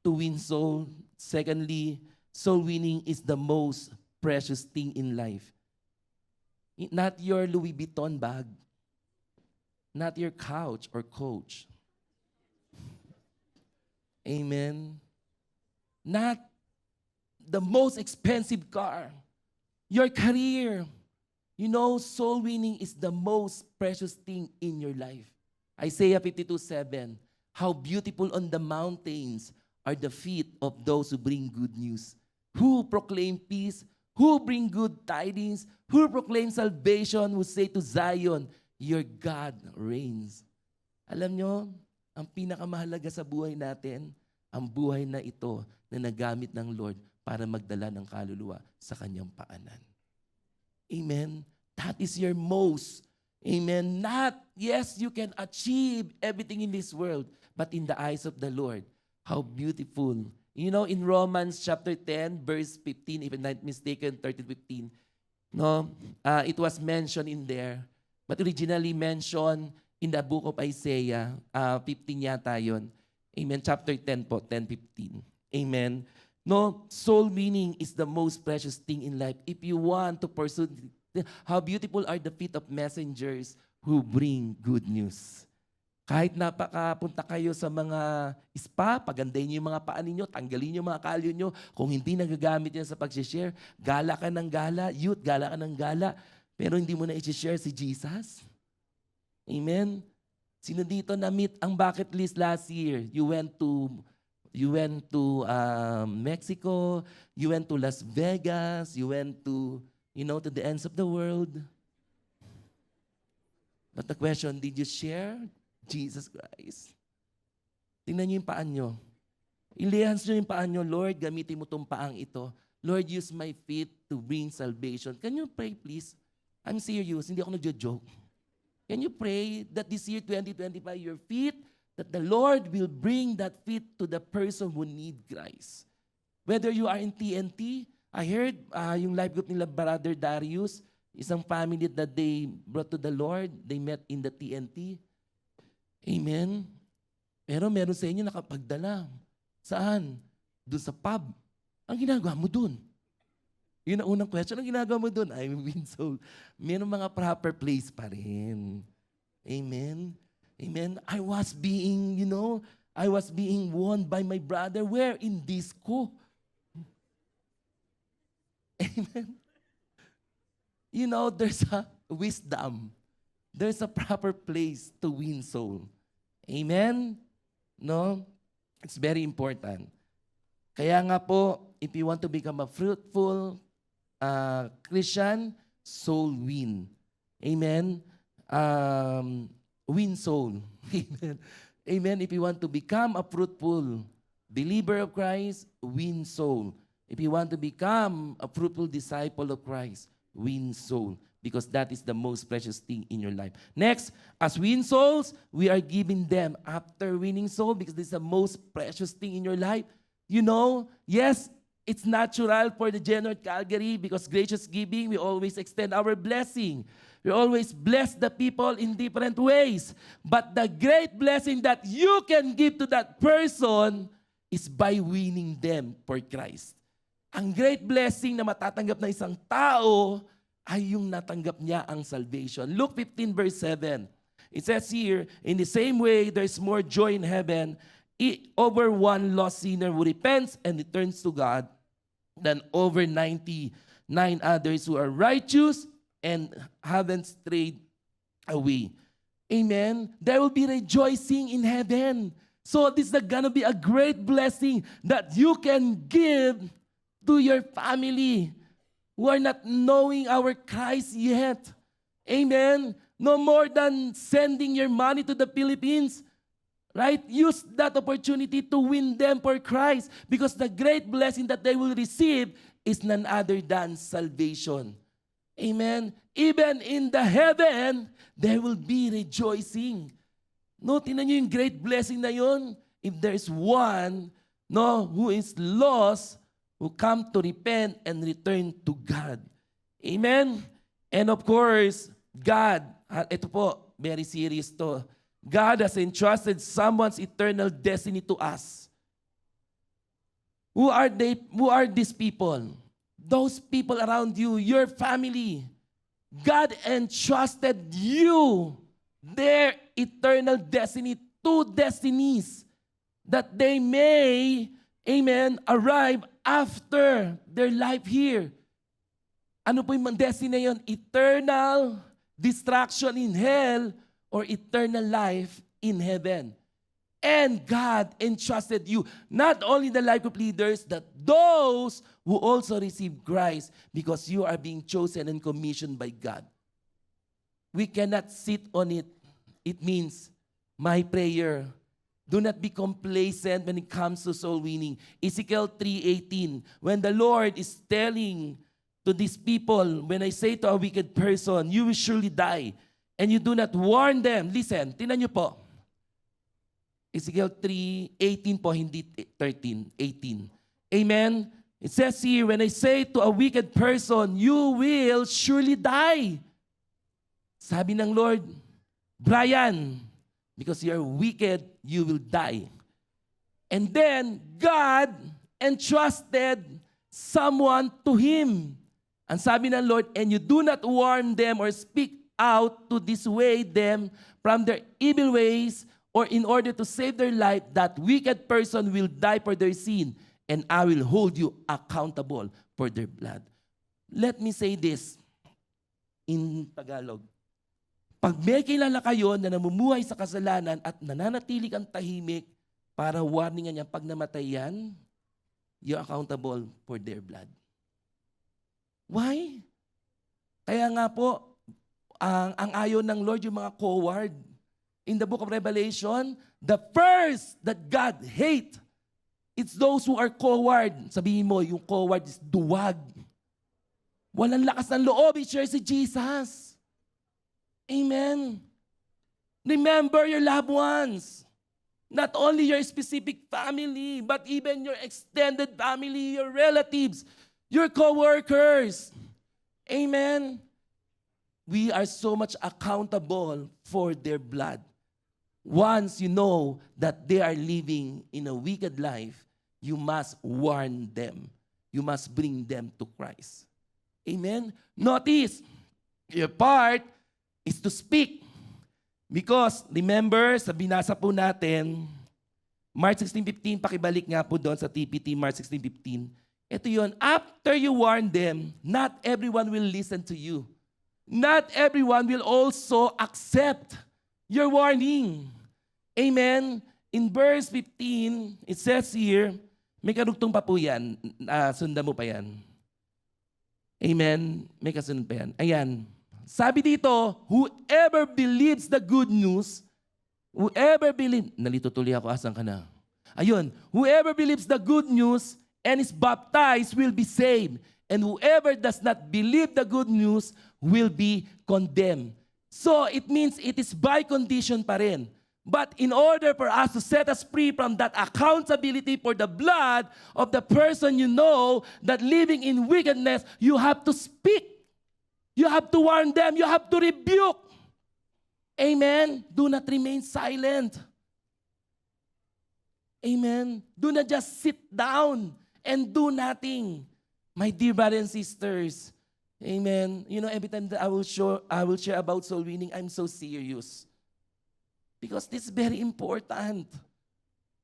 to win soul? Secondly, soul winning is the most precious thing in life. Not your Louis Vuitton bag, not your couch or coach. Amen. Not the most expensive car, your career. Soul winning is the most precious thing in your life. Isaiah 52:7. How beautiful on the mountains are the feet of those who bring good news, who proclaim peace, who bring good tidings, who proclaim salvation, who say to Zion, your God reigns. Alam nyo, ang pinakamahalaga sa buhay natin, ang buhay na ito na nagamit ng Lord para magdala ng kaluluwa sa kanyang paanan. Amen? That is your most. Amen? Yes, you can achieve everything in this world, but in the eyes of the Lord, how beautiful. In Romans chapter 10, verse 15, if I'm not mistaken, 13-15, it was mentioned in there, but originally mentioned in the book of Isaiah, 15 yata yun. Amen, chapter 10 po, 10-15. Amen. Soul winning is the most precious thing in life. If you want to pursue, how beautiful are the feet of messengers who bring good news. Kahit napakapunta kayo sa mga spa, pagandahin niyo yung mga paa ninyo, tanggalin niyo yung mga kalyo niyo. Kung hindi nagagamit yan sa pag-share, gala ka ng gala. Youth, gala ka ng gala. pero hindi mo na i-share si Jesus? Amen? Sino dito na-meet ang bucket list last year? You went to Mexico, you went to Las Vegas, you went to the ends of the world. But the question, did you share Jesus Christ? Tingnan niyo yung paan niyo. Ilihans niyo yung paan niyo, Lord, gamitin mo tong paang ito. Lord, use my feet to bring salvation. Can you pray, please? I'm serious, hindi ako nagjo-joke. Can you pray that this year, 2025, your feet, that the Lord will bring that feet to the person who need Christ? Whether you are in TNT, I heard yung life group nila, Brother Darius, isang family that they brought to the Lord, they met in the TNT. Amen? Pero meron sa inyo nakapagdala. Saan? Doon sa pub. Ang ginagawa mo doon? Yun ang unang question. Ang ginagawa mo doon? I mean, so, meron mga proper place pa rin. Amen? Amen? I was being won by my brother. Where? In disco. Amen? There's a wisdom. There's a proper place to win soul. Amen? No? It's very important. Kaya nga po, if you want to become a fruitful Christian, soul win. Amen? Win soul. Amen. Amen. If you want to become a fruitful believer of Christ, win soul. If you want to become a fruitful disciple of Christ, win soul. Because that is the most precious thing in your life. Next, as win souls, we are giving them after winning soul, because this is the most precious thing in your life. Yes, it's natural for the Genuine Calgary, because gracious giving, we always extend our blessing. We always bless the people in different ways. But the great blessing that you can give to that person is by winning them for Christ. Ang great blessing na matatanggap ng isang tao ay yung natanggap niya ang salvation. Luke 15 verse 7. It says here, in the same way, there's more joy in heaven over one lost sinner who repents and returns to God than over 99 others who are righteous and haven't strayed away. Amen? There will be rejoicing in heaven. So this is gonna be a great blessing that you can give to your family who are not knowing our Christ yet. Amen? No more than sending your money to the Philippines. Right? Use that opportunity to win them for Christ, because the great blessing that they will receive is none other than salvation. Amen? Even in the heaven, there will be rejoicing. No, tingnan nyo yung great blessing na yun. If there's one who is lost, who come to repent and return to God. Amen? And of course, God, ito po, very serious to. God has entrusted someone's eternal destiny to us. Who are they? Who are these people? Those people around you, your family. God entrusted you their eternal destiny, two destinies, that they may, amen, arrive after their life here. Ano po yung destiny na yun? Eternal destruction in hell or eternal life in heaven. And God entrusted you, not only the life of leaders, that those who also receive Christ, because you are being chosen and commissioned by God. We cannot sit on it. It means, my prayer, do not be complacent when it comes to soul winning. Ezekiel 3:18, when the Lord is telling to these people, when I say to a wicked person, you will surely die, and you do not warn them. Listen, tingnan niyo po. Ezekiel 3:18 po, hindi 13, 18. Amen? It says here, when I say to a wicked person, you will surely die. Sabi ng Lord, Brian, because you are wicked, you will die. And then, God entrusted someone to him. Ang sabi ng Lord, and you do not warn them or speak out to dissuade them from their evil ways, or in order to save their life, that wicked person will die for their sin, and I will hold you accountable for their blood. Let me say this. in Tagalog. Pag may kilala kayo na namumuhay sa kasalanan at nananatili kang tahimik, para warningan niya, pag namatay yan, you're accountable for their blood. Why? Kaya nga po, ang ayaw ng Lord yung mga coward. In the book of Revelation, the first that God hate, it's those who are coward. Sabihin mo, yung coward is duwag. Walang lakas ng loob, i-share si Jesus. Amen. Remember your loved ones. Not only your specific family, but even your extended family, your relatives, your co-workers. Amen. We are so much accountable for their blood. Once you know that they are living in a wicked life, you must warn them. You must bring them to Christ. Amen. Notice, your part is to speak. Because, remember, sa binasa po natin, Mark 16:15, pakibalik nga po doon sa TPT, Mark 16:15. Ito yun, after you warn them, not everyone will listen to you. Not everyone will also accept your warning. Amen? In verse 15, it says here, may karugtong pa po yan. Sundan mo pa yan. Amen? May kasunod pa yan. Ayan. Sabi dito, whoever believes the good news, nalito tuloy ako, asan ka na? Ayun, whoever believes the good news and is baptized will be saved. And whoever does not believe the good news will be condemned. So, it means it is by condition pa rin. But in order for us to set us free from that accountability for the blood of the person you know that living in wickedness, you have to speak. You have to warn them. You have to rebuke. Amen. Do not remain silent. Amen. Do not just sit down and do nothing. My dear brothers and sisters, amen. You know, every time that I will share about soul winning, I'm so serious. Because this is very important.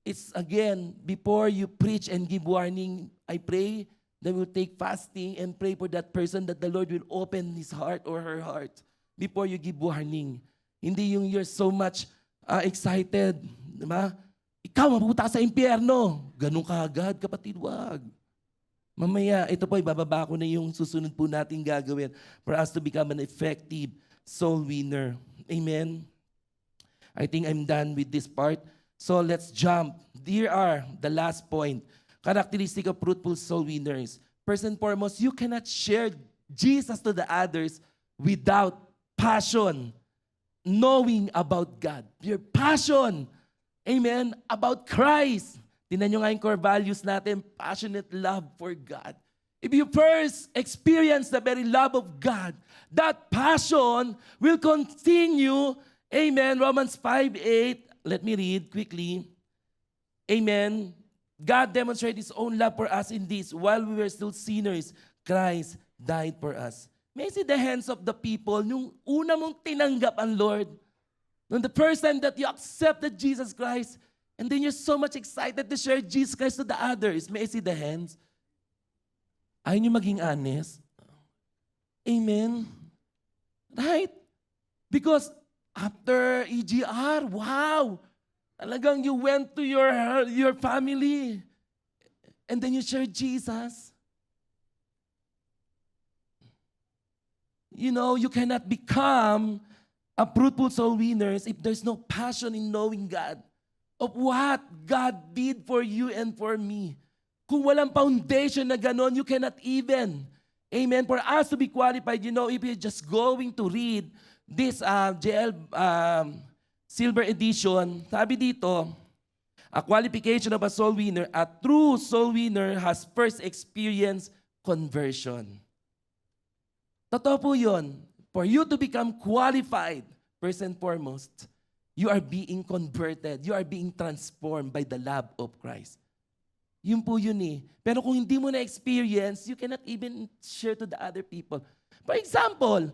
It's again, before you preach and give warning, I pray that we'll take fasting and pray for that person that the Lord will open his heart or her heart before you give warning. Hindi yung you're so much excited. Diba? Ikaw, mapupunta sa impyerno. Ganun ka agad, kapatid, wag. Mamaya, ito po, ibababa ko na yung susunod po natin gagawin for us to become an effective soul winner. Amen? I think I'm done with this part. So let's jump. Here are the last point. Characteristic of fruitful soul winners. First and foremost, you cannot share Jesus to the others without passion, knowing about God. Your passion, amen, about Christ. Tingnan nyo nga yung core values natin, passionate love for God. If you first experience the very love of God, that passion will continue. Amen. Romans 5:8. Let me read quickly. Amen. God demonstrated His own love for us in this. While we were still sinners, Christ died for us. May I see the hands of the people nung una mong tinanggap ang Lord. Nung the first time that you accepted Jesus Christ, and then you're so much excited to share Jesus Christ to the others. May I see the hands? Ayaw niyo maging honest? Amen? Right? Because after EGR, wow! Talagang you went to your family and then you shared Jesus. You know, you cannot become a fruitful soul winners if there's no passion in knowing God, of what God did for you and for me. Kung walang foundation na ganon, you cannot even. Amen. For us to be qualified, you know, if you're just going to read this JL Silver Edition, sabi dito, a qualification of a soul winner, a true soul winner has first experienced conversion. Totoo po yun. For you to become qualified, first and foremost, you are being converted. You are being transformed by the love of Christ. Yun po yun eh. Pero kung hindi mo na-experience, you cannot even share to the other people. For example,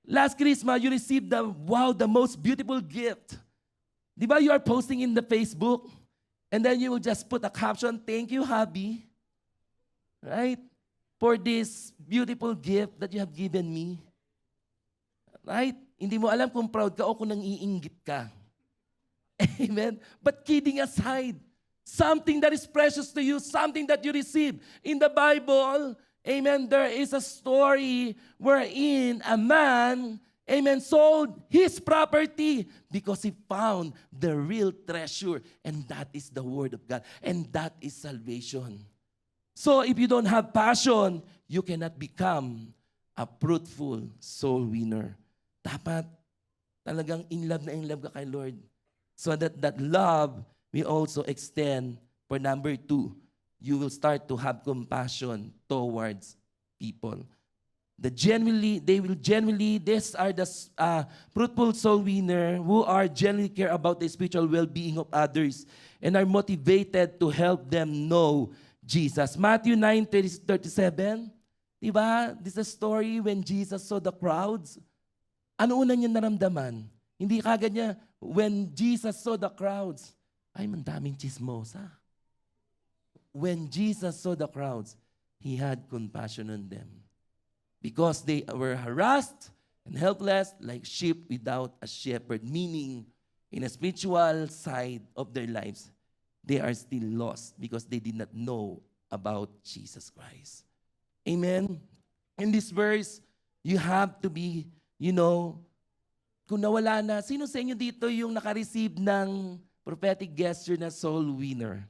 last Christmas, you received the most beautiful gift. Di ba you are posting in the Facebook, and then you will just put a caption, "Thank you, hubby," right? For this beautiful gift that you have given me. Right? Hindi mo alam kung proud ka o kung nang-iinggit ka. Amen? But kidding aside, something that is precious to you, something that you receive. In the Bible, amen, there is a story wherein a man, amen, sold his property because he found the real treasure, and that is the Word of God, and that is salvation. So if you don't have passion, you cannot become a fruitful soul winner. Dapat talagang in love ka kay Lord. So that love will also extend for number 2. You will start to have compassion towards people. These are the fruitful soul winner who are genuinely care about the spiritual well-being of others and are motivated to help them know Jesus. Matthew 9:37. Diba? This is a story when Jesus saw the crowds. Ano una niya naramdaman? Hindi kagad niya, when Jesus saw the crowds, ay, mandaming chismosa. When Jesus saw the crowds, He had compassion on them. Because they were harassed and helpless like sheep without a shepherd. Meaning, in a spiritual side of their lives, they are still lost because they did not know about Jesus Christ. Amen? In this verse, you have to be, kung nawala na, sino sa inyo dito yung naka-receive ng prophetic gesture na soul winner?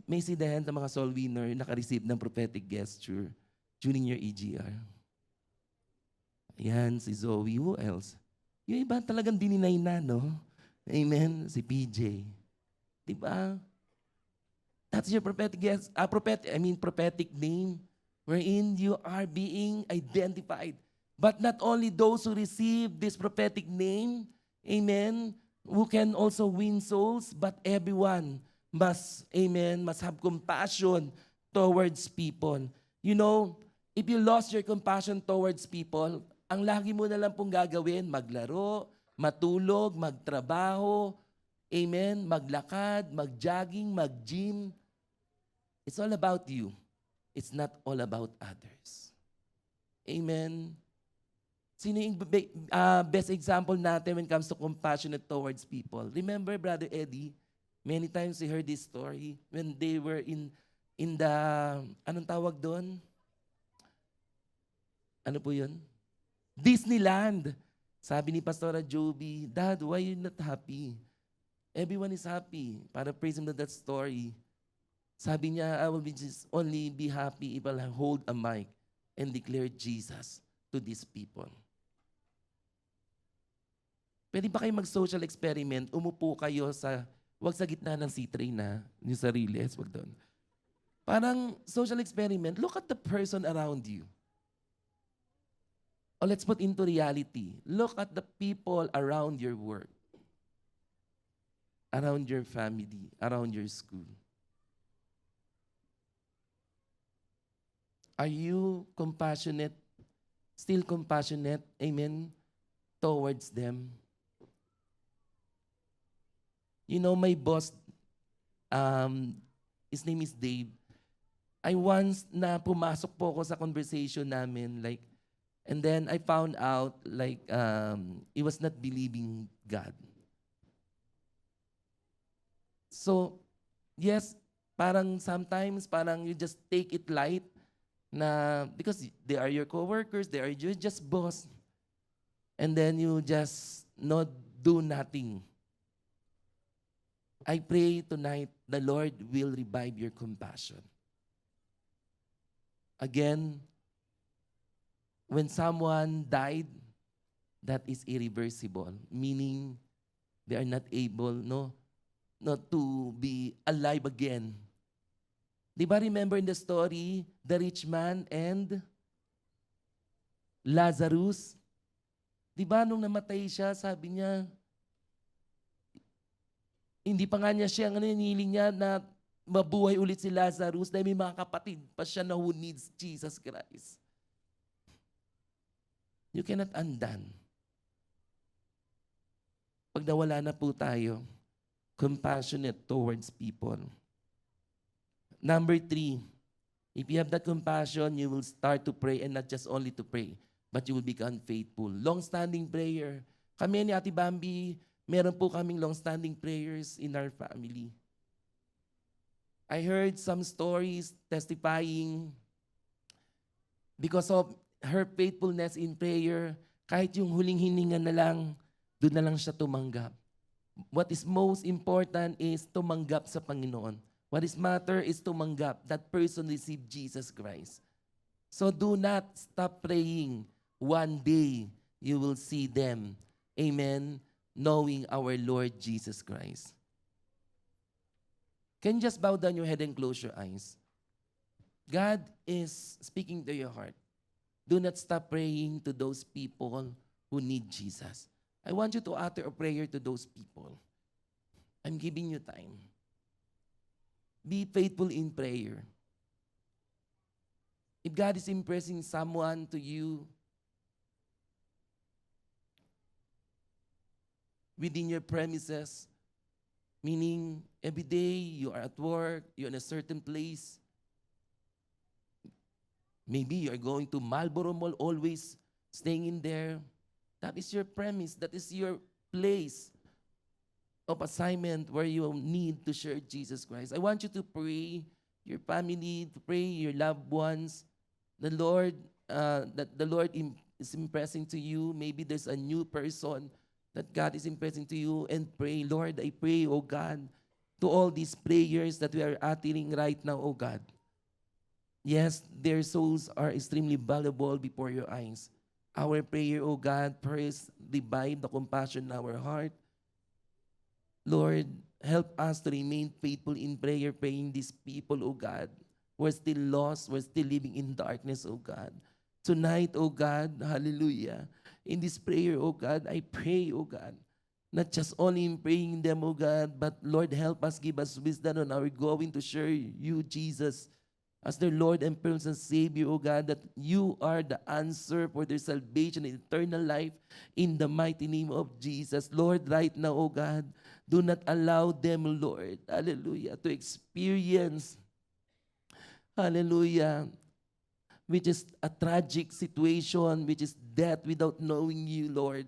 May see the hand ng mga soul winner yung naka-receive ng prophetic gesture during your EGR. Ayan, si Zoe. Who else? Yung iba talagang dininay na, no? Amen? Si PJ. Diba? That's your prophetic prophetic name wherein you are being identified. But not only those who receive this prophetic name, amen, who can also win souls, but everyone must have compassion towards people. If you lost your compassion towards people, ang lagi mo na lang pong gagawin, maglaro, matulog, magtrabaho, amen, maglakad, mag-jogging, mag-gym. It's all about you. It's not all about others. Amen. Sino yung best example natin when it comes to compassionate towards people? Remember, Brother Eddie, many times we heard this story when they were in the, anong tawag doon? Ano po yun? Disneyland. Sabi ni Pastora Joby, Dad, why are you not happy? Everyone is happy. Para praise him to that story. Sabi niya, I will only be happy if I'll hold a mic and declare Jesus to these people. Pwede ba kayo mag-social experiment? Umupo kayo wag sa gitna ng C-train na, yung sarili, wag doon. Parang social experiment, look at the person around you. Or let's put into reality, look at the people around your work, around your family, around your school. Are you compassionate, still compassionate, amen, towards them? My boss, his name is Dave. I once na pumasok po ako sa conversation namin, and then I found out, he was not believing God. So, yes, sometimes you just take it light, because they are your coworkers, they are just boss, and then you just not do nothing. I pray tonight the Lord will revive your compassion. Again, when someone died, that is irreversible, meaning they are not able, not to be alive again. Di ba remember in the story, the rich man and Lazarus? Di ba nung namatay siya, sabi niya, hindi pa nga niya siya, hiniling niya na mabuhay ulit si Lazarus dahil may mga kapatid pa siya na who needs Jesus Christ. You cannot undone. Pag nawala na po tayo, compassionate towards people. Number 3, if you have that compassion, you will start to pray, and not just only to pray, but you will become faithful. Long-standing prayer. Kami ni Ate Bambi, meron po kaming long-standing prayers in our family. I heard some stories testifying because of her faithfulness in prayer, kahit yung huling hininga na lang, doon na lang siya tumanggap. What is most important is tumanggap sa Panginoon. What is matter is tumanggap. That person received Jesus Christ. So do not stop praying. One day, you will see them. Amen. Knowing our Lord Jesus Christ. Can you just bow down your head and close your eyes? God is speaking to your heart. Do not stop praying to those people who need Jesus. I want you to utter a prayer to those people. I'm giving you time. Be faithful in prayer. If God is impressing someone to you within your premises, meaning every day you are at work, you're in a certain place. Maybe you're going to Marlboro Mall, always staying in there. That is your premise. That is your place of assignment where you need to share Jesus Christ. I want you to pray, your family, to pray, your loved ones. The Lord, that the Lord is impressing to you. Maybe there's a new person that God is impressing to you, and pray, Lord, I pray, oh God, to all these prayers that we are uttering right now, oh God. Yes, their souls are extremely valuable before your eyes. Our prayer, oh God, first revive the compassion in our heart. Lord, help us to remain faithful in prayer, praying these people, oh God. We're still lost, we're still living in darkness, oh God. Tonight, oh God, hallelujah. In this prayer, oh God, I pray, oh God, not just only in praying them, oh God, but Lord, help us, give us wisdom on how we're going to share you, Jesus, as their Lord and personal Savior, oh God, that you are the answer for their salvation and eternal life in the mighty name of Jesus. Lord, right now, oh God, do not allow them, Lord, hallelujah, to experience, hallelujah, which is a tragic situation, which is death without knowing you, Lord.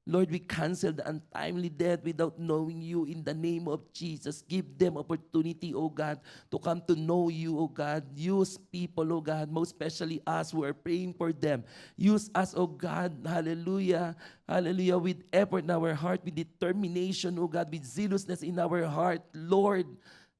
Lord, we cancel the untimely death without knowing you in the name of Jesus. Give them opportunity, oh God, to come to know you, oh God. Use people, oh God, most especially us who are praying for them. Use us, oh God, hallelujah, hallelujah, with effort in our heart, with determination, oh God, with zealousness in our heart, Lord.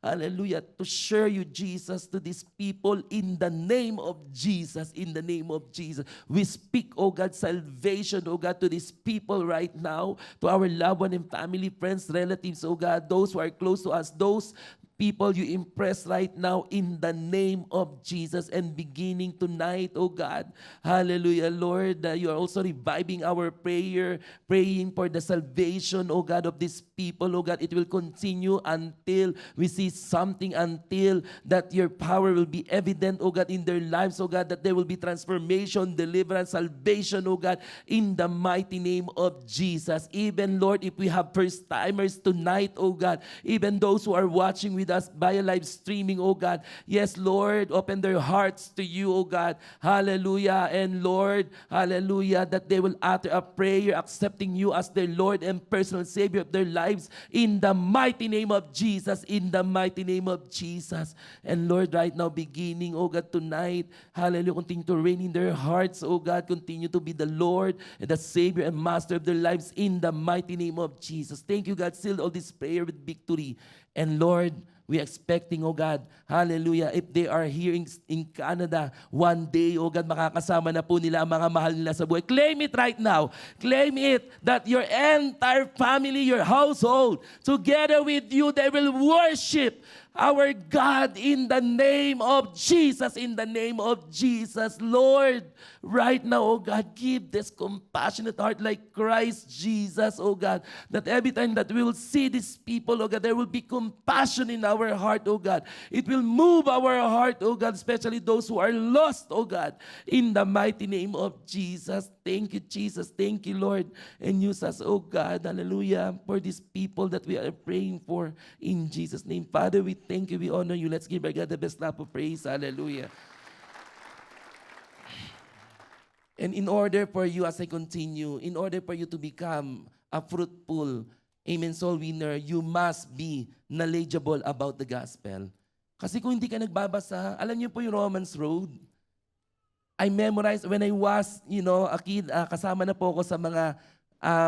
Hallelujah. To share you, Jesus, to these people in the name of Jesus. In the name of Jesus. We speak, oh God, salvation, oh God, to these people right now, to our loved one and family, friends, relatives, oh God, those who are close to us, those people you impress right now in the name of Jesus, and beginning tonight, oh God. Hallelujah, Lord. You are also reviving our prayer, praying for the salvation, oh God, of these people, oh God. It will continue until we see something, until that your power will be evident, oh God, in their lives, oh God, that there will be transformation, deliverance, salvation, oh God, in the mighty name of Jesus. Even, Lord, if we have first-timers tonight, oh God, even those who are watching with us via live streaming, oh God. Yes, Lord, open their hearts to you, oh God. Hallelujah. And Lord, hallelujah, that they will utter a prayer accepting you as their Lord and personal Savior of their lives in the mighty name of Jesus, in the mighty name of Jesus. And Lord, right now, beginning, oh God, tonight, hallelujah, continue to reign in their hearts, oh God. Continue to be the Lord and the Savior and Master of their lives in the mighty name of Jesus. Thank you, God. Seal all this prayer with victory. And Lord, we are expecting, oh God, hallelujah, if they are here in Canada, one day, oh God, makakasama na po nila ang mga mahal nila sa buhay. Claim it right now. Claim it that your entire family, your household, together with you, they will worship our God in the name of Jesus, in the name of Jesus. Lord, right now, oh God, give this compassionate heart like Christ Jesus, oh God, that every time that we will see these people, oh God, there will be compassion in our heart, oh God. It will move our heart, oh God, especially those who are lost, oh God, in the mighty name of Jesus. Thank you, Jesus. Thank you, Lord. And use us, oh God, hallelujah, for these people that we are praying for in Jesus' name. Father, we thank you, we honor you. Let's give our God the best clap of praise. Hallelujah. And in order for you, as I continue, in order for you to become a fruitful, amen, soul winner, you must be knowledgeable about the gospel. Kasi kung hindi ka nagbabasa, alam niyo po yung Romans Road, I memorized when I was, a kid, kasama na po ako sa mga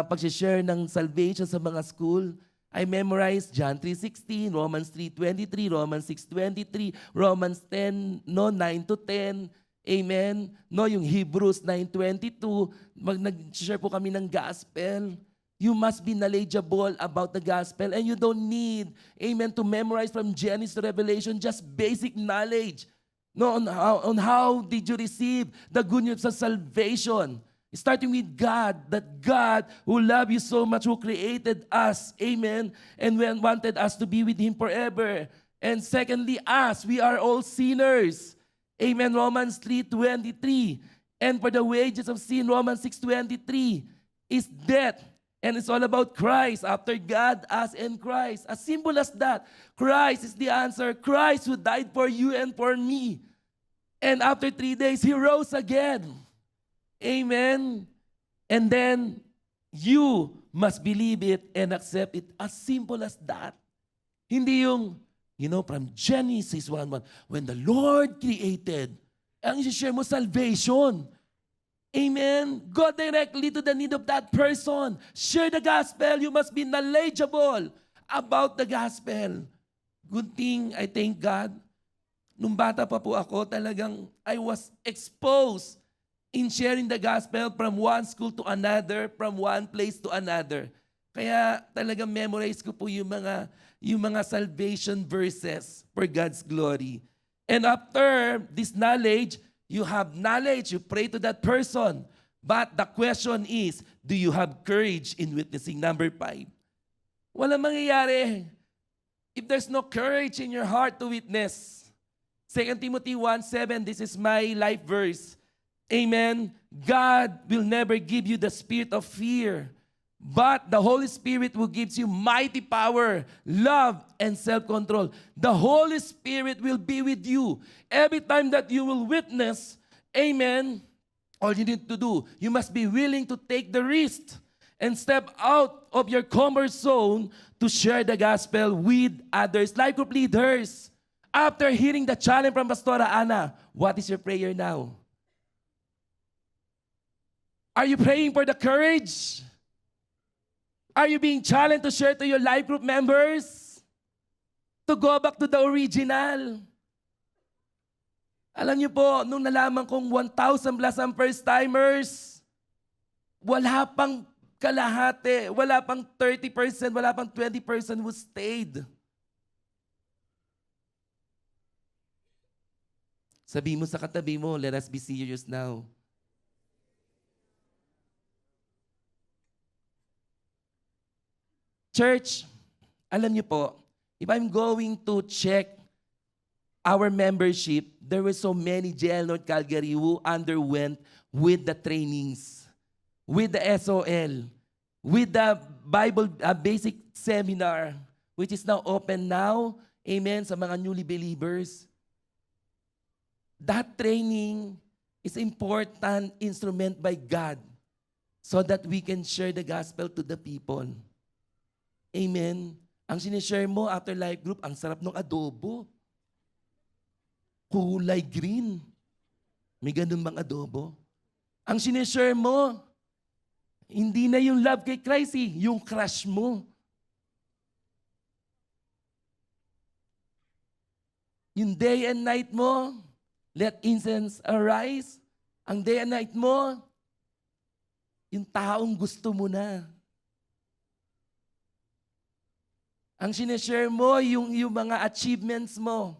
pag-share ng salvation sa mga school. I memorized John 3:16, Romans 3:23, Romans 6:23, Romans 10, 9 to 10. Amen. No, yung Hebrews 9:22, nag-share po kami ng gospel. You must be knowledgeable about the gospel and you don't need, amen, to memorize from Genesis to Revelation, just basic knowledge. No, on how did you receive the good news of salvation? Starting with God, that God who loved you so much, who created us, amen, and wanted us to be with Him forever. And secondly, us, we are all sinners. Amen, Romans 3:23. And for the wages of sin, Romans 6:23, is death. And it's all about Christ, after God, us, and Christ. As simple as that. Christ is the answer. Christ who died for you and for me. And after 3 days, He rose again. Amen. And then, you must believe it and accept it. As simple as that. Hindi yung, from Genesis 1:1, when the Lord created, ang isi-share mo, salvation. Amen. Go directly to the need of that person. Share the gospel. You must be knowledgeable about the gospel. Good thing, I thank God. Nung bata pa po ako, talagang I was exposed in sharing the gospel from one school to another, from one place to another. Kaya talagang memorize ko po yung mga salvation verses for God's glory. And after this knowledge, you have knowledge, you pray to that person. But the question is, do you have courage in witnessing? Number 5. Walang mangyayari if there's no courage in your heart to witness. 2 Timothy 1:7, this is my life verse. Amen. God will never give you the spirit of fear, but the Holy Spirit will give you mighty power, love, and self-control. The Holy Spirit will be with you. Every time that you will witness, amen, all you need to do, you must be willing to take the risk and step out of your comfort zone to share the gospel with others. Life group leaders, after hearing the challenge from Pastora Ana, what is your prayer now? Are you praying for the courage? Are you being challenged to share to your life group members? To go back to the original? Alam niyo po, nung nalaman kong 1,000 plus ang first-timers, wala pang kalahati, wala pang 30%, wala pang 20% who stayed. Sabi mo sa katabi mo, let us be serious now. Church, alam niyo po, if I'm going to check our membership, there were so many JL North Calgary who underwent with the trainings, with the SOL, with the Bible basic seminar, which is now open now, amen, sa mga newly believers. That training is important instrument by God so that we can share the gospel to the people. Amen. Ang sinishare mo after life group, ang sarap ng adobo. Kulay green. May ganun bang adobo? Ang sinishare mo, hindi na yung love kay Christ, yung crush mo. Yung day and night mo, let incense arise. Ang day and night mo, yung taong gusto mo na. Ang sinishare mo, yung mga achievements mo.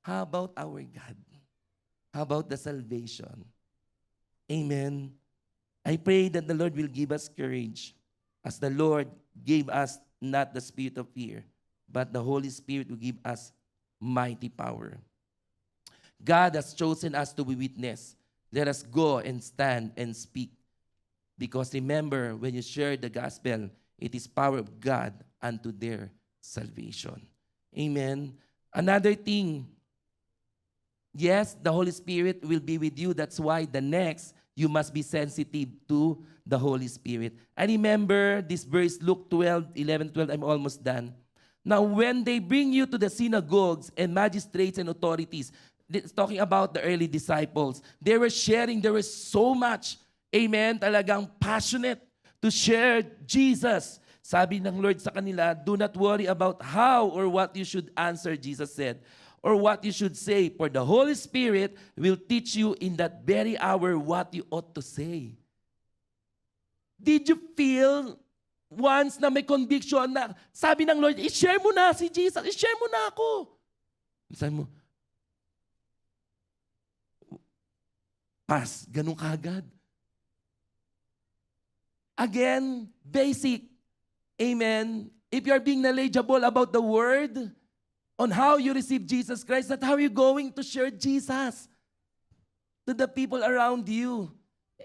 How about our God? How about the salvation? Amen. I pray that the Lord will give us courage as the Lord gave us not the spirit of fear, but the Holy Spirit will give us mighty power. God has chosen us to be witness. Let us go and stand and speak. Because remember, when you share the gospel, it is power of God unto their salvation. Amen. Another thing, yes, the Holy Spirit will be with you. That's why the next you must be sensitive to the Holy Spirit. I remember this verse, Luke 12, 11, 12, I'm almost done. Now, when they bring you to the synagogues and magistrates and authorities, it's talking about the early disciples, they were sharing, there was so much, amen, talagang passionate to share Jesus. Sabi ng Lord sa kanila, do not worry about how or what you should answer, Jesus said, or what you should say, for the Holy Spirit will teach you in that very hour what you ought to say. Did you feel once na may conviction na sabi ng Lord, i-share mo na si Jesus, i-share mo na ako. Sabi mo, pass, ganun kagad. Again, basic. Amen. If you're being knowledgeable about the Word, on how you receive Jesus Christ, that's how you're going to share Jesus to the people around you.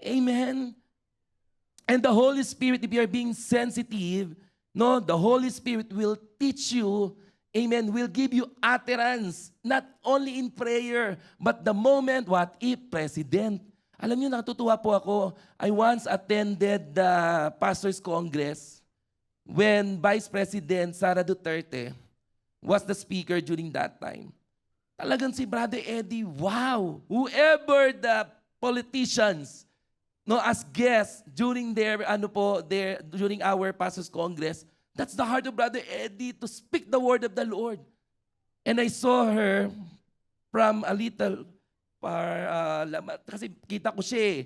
Amen. And the Holy Spirit, if you're being sensitive, no, the Holy Spirit will teach you, amen, will give you utterance, not only in prayer, but the moment, what if President? Alam niyo, natutuwa po ako. I once attended the Pastors' Congress when Vice President Sara Duterte was the speaker during that time. Talagang si Brother Eddie, wow! Whoever the politicians, no, as guests during during our Pastors' Congress, that's the heart of Brother Eddie to speak the word of the Lord. And I saw her from a little kasi kita ko siya eh.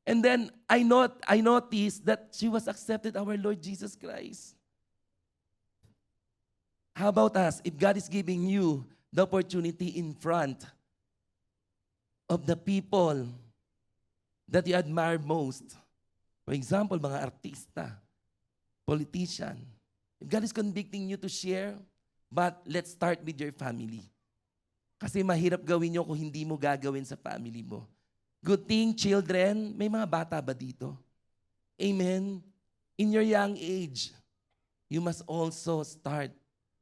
And then I noticed that she was accepted our Lord Jesus Christ. How about us? If God is giving you the opportunity in front of the people that you admire most, for example, mga artista, politician, if God is convicting you to share, but let's start with your family. Kasi mahirap gawin nyo kung hindi mo gagawin sa family mo. Good thing, children, may mga bata ba dito? Amen? In your young age, you must also start.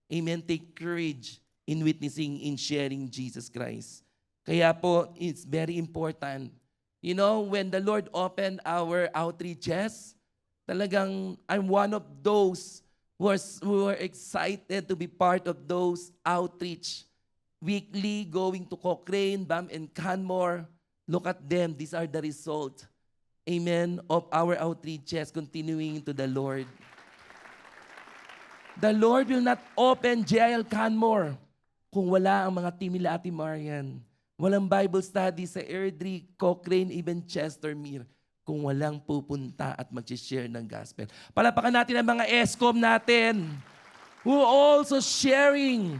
Amen? Take courage in witnessing, in sharing Jesus Christ. Kaya po, it's very important. You know, when the Lord opened our outreaches, talagang I'm one of those who are excited to be part of those outreach. Weekly, going to Cochrane, BAM, and Canmore. Look at them. These are the result, amen, of our outreaches continuing to the Lord. The Lord will not open jail Canmore kung wala ang mga team nila Ate Marian. Walang Bible study sa Airdrie, Cochrane, even Chestermere kung walang pupunta at mag-share ng gospel. Palapakan natin ang mga ESCOM natin who also sharing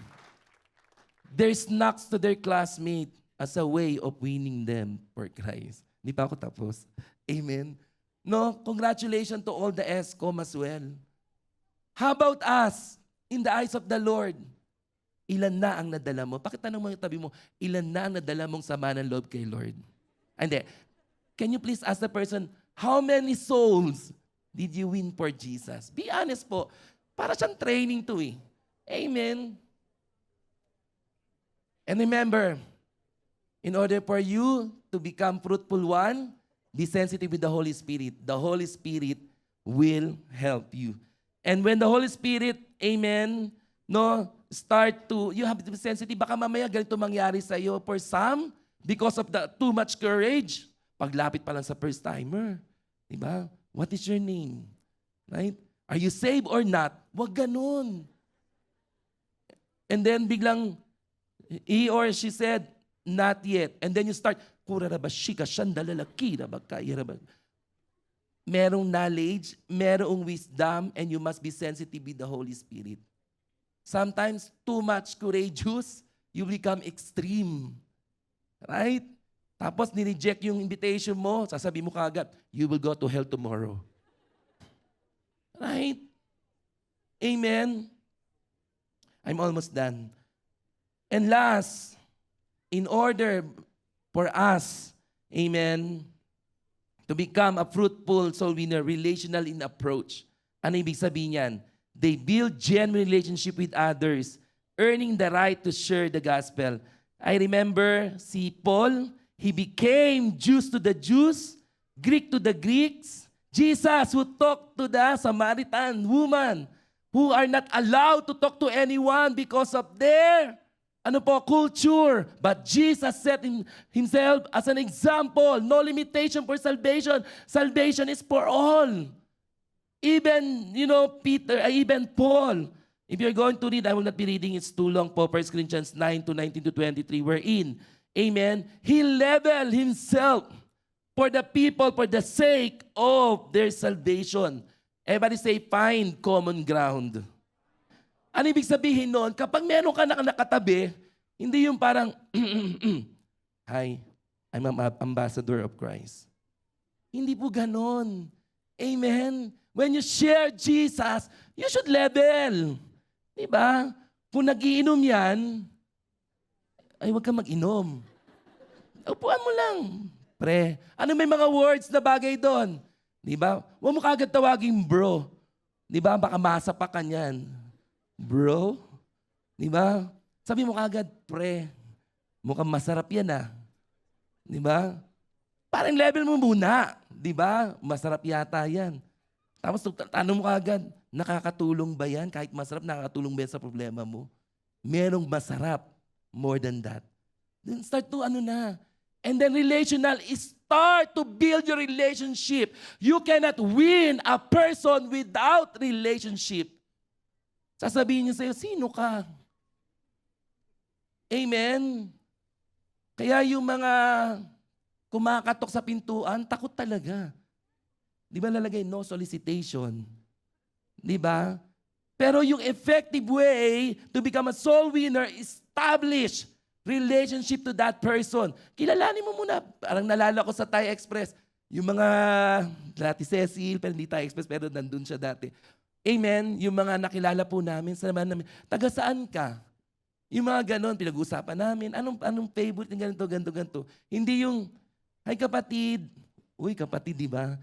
their snacks to their classmate as a way of winning them for Christ. Hindi pa ako tapos. Amen. No, congratulations to all the ESCOM as well. How about us in the eyes of the Lord? Ilan na ang nadala mo? Pakitanong mo yung tabi mo, ilan na ang nadala mong sama ng loob kay Lord? Hindi. Can you please ask the person, how many souls did you win for Jesus? Be honest po. Para siyang training to eh. Amen. And remember, in order for you to become fruitful one, be sensitive with the Holy Spirit. The Holy Spirit will help you. And when the Holy Spirit, amen, no, you have to be sensitive. Baka mamaya ganito mangyari sa iyo. For some, because of the too much courage, paglapit pa lang sa first timer. Diba? What is your name? Right? Are you saved or not? Wag ganun. And then biglang, he or she said, not yet. And then you start, kurarabashika, shandalalaki, rabakayarabag. Merong knowledge, merong wisdom, and you must be sensitive with the Holy Spirit. Sometimes, too much courageous, you become extreme. Right? Tapos, nireject yung invitation mo, sasabi mo kagad, you will go to hell tomorrow. Right? Amen? I'm almost done. And last, in order for us, amen, to become a fruitful soul winner, relational in approach. Ano ibig sabihin yan? They build genuine relationship with others, earning the right to share the gospel. I remember si Paul, he became Jews to the Jews Greek to the Greeks. Jesus who talked to the Samaritan woman who are not allowed to talk to anyone because of their culture. But Jesus set himself as an example. No limitation for salvation. Salvation is for all. Even, Peter, even Paul. If you're going to read, I will not be reading, it's too long po, 1 Corinthians 9 to 19 to 23, wherein, amen, he leveled himself for the people for the sake of their salvation. Everybody say, find common ground. Ano ibig sabihin noon? Kapag meron ka nakatabi, hindi yung parang, hi, I'm an ambassador of Christ. Hindi po ganon. Amen? When you share Jesus, you should level. Diba? Kung nagiinom yan, ay huwag kang mag-inom. Upuan mo lang. Pre, ano may mga words na bagay doon? Diba? Huwag mo kagad tawaging bro. Diba? Baka masapa ka niyan. Bro? Diba? Sabi mo kagad, pre, mukhang masarap yan ah. Diba? Parang level mo muna. Diba? Masarap yata yan. Tapos tanong mo kagad, nakakatulong ba yan? Kahit masarap, nakakatulong ba yan sa problema mo? Merong masarap more than that. Then start to And then relational is start to build your relationship. You cannot win a person without relationship. Sasabihin niya sa'yo, sino ka? Amen? Kaya yung mga kumakatok sa pintuan, takot talaga. Di ba lalagay no solicitation? Di ba? Pero yung effective way to become a soul winner, establish relationship to that person. Kilalanin mo muna. Parang nalala ko sa Thai Express, yung mga dati Cecil, pero hindi Thai Express, pero nandun siya dati. Amen? Yung mga nakilala po namin, sanaman namin, taga saan ka? Yung mga ganon, pinag-uusapan namin, anong favorite ng ganito. Hindi yung, hi kapatid, uy kapatid, di ba?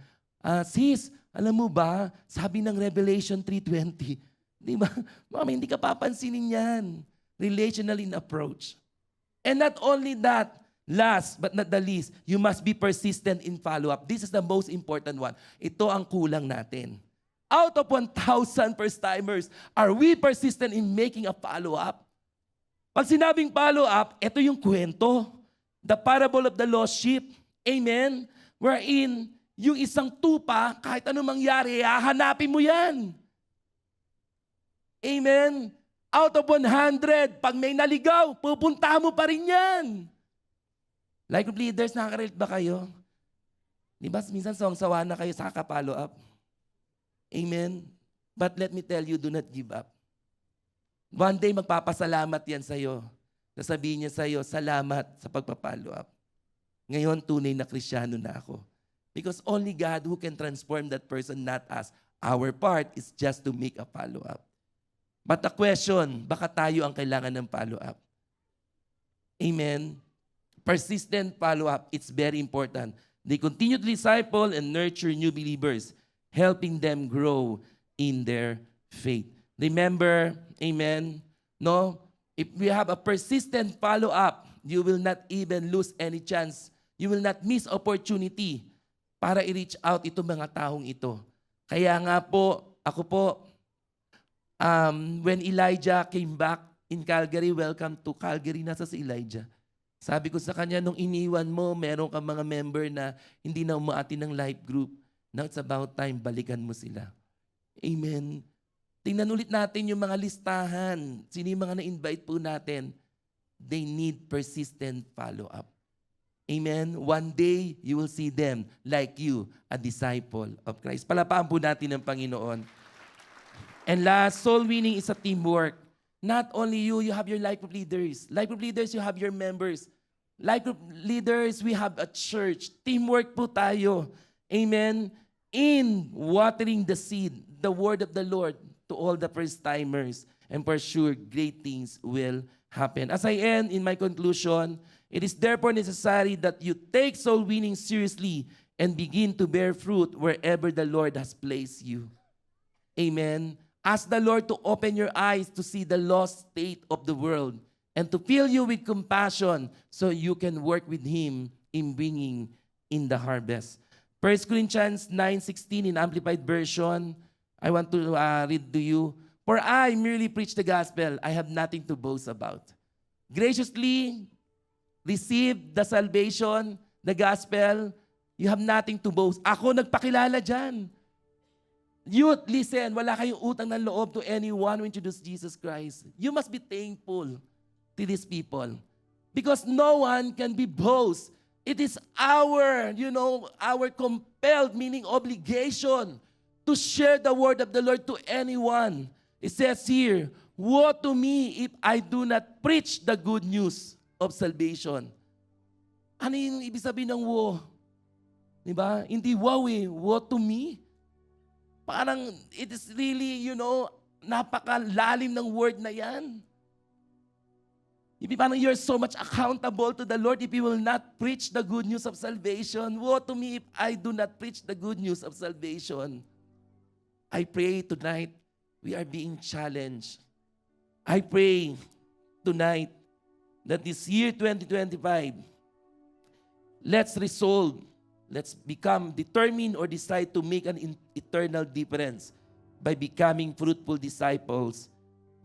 Sis, alam mo ba, sabi ng Revelation 3:20, di ba? Mama, hindi ka papansinin yan. Relational in approach. And not only that, last but not the least, you must be persistent in follow-up. This is the most important one. Ito ang kulang natin. Out of 1,000 first-timers, are we persistent in making a follow-up? Pag sinabing follow-up, ito yung kwento. The parable of the lost sheep. Amen? Wherein, yung isang tupa, kahit anong mangyari, hahanapin mo yan. Amen? Out of 100, pag may naligaw, pupunta mo pa rin yan. Like group leaders, nakaka-relate ba kayo? Di ba, minsan sawa na kayo sa follow up. Amen? But let me tell you, do not give up. One day, magpapasalamat yan sa'yo. Sasabihin niya sa'yo, salamat sa pagpapalo up. Ngayon, tunay na Kristiyano na ako. Because only God who can transform that person, not us. Our part is just to make a follow-up. But the question, baka tayo ang kailangan ng follow-up? Amen? Persistent follow-up, it's very important. They continue to disciple and nurture new believers, helping them grow in their faith. Remember, amen, no? If we have a persistent follow-up, you will not even lose any chance. You will not miss opportunity para i-reach out itong mga taong ito. Kaya nga po, ako po, when Elijah came back in Calgary, welcome to Calgary, nasa si Elijah. Sabi ko sa kanya, nung iniwan mo, meron kang mga member na hindi na umaati ng life group. Now it's about time, balikan mo sila. Amen. Tingnan ulit natin yung mga listahan. Sino yung mga na-invite po natin? They need persistent follow-up. Amen? One day, you will see them like you, a disciple of Christ. Palapaan po natin ng Panginoon. And last, soul winning is a teamwork. Not only you, you have your life group leaders. Life group leaders, you have your members. Life group leaders, we have a church. Teamwork po tayo. Amen? In watering the seed, the word of the Lord to all the first-timers. And for sure, great things will happen. As I end in my conclusion, it is therefore necessary that you take soul winning seriously and begin to bear fruit wherever the Lord has placed you. Amen. Ask the Lord to open your eyes to see the lost state of the world and to fill you with compassion so you can work with Him in bringing in the harvest. 1 Corinthians 9:16 in Amplified Version. I want to read to you. For I merely preach the gospel. I have nothing to boast about. Graciously receive the salvation, the gospel. You have nothing to boast. Ako nagpakilala dyan. Youth, listen, wala kayong utang ng loob to anyone who introduced Jesus Christ. You must be thankful to these people. Because no one can be boast. It is our compelled, meaning obligation, to share the word of the Lord to anyone. It says here, woe to me if I do not preach the good news of salvation. Ano yung ibig sabihin ng woe? Diba? Hindi wow eh, woe to me. Parang it is really, napakalalim ng word na yan. Parang you're so much accountable to the Lord if you will not preach the good news of salvation. Woe to me if I do not preach the good news of salvation. I pray tonight we are being challenged. I pray tonight that this year 2025, let's become determined or decide to make an eternal difference by becoming fruitful disciples.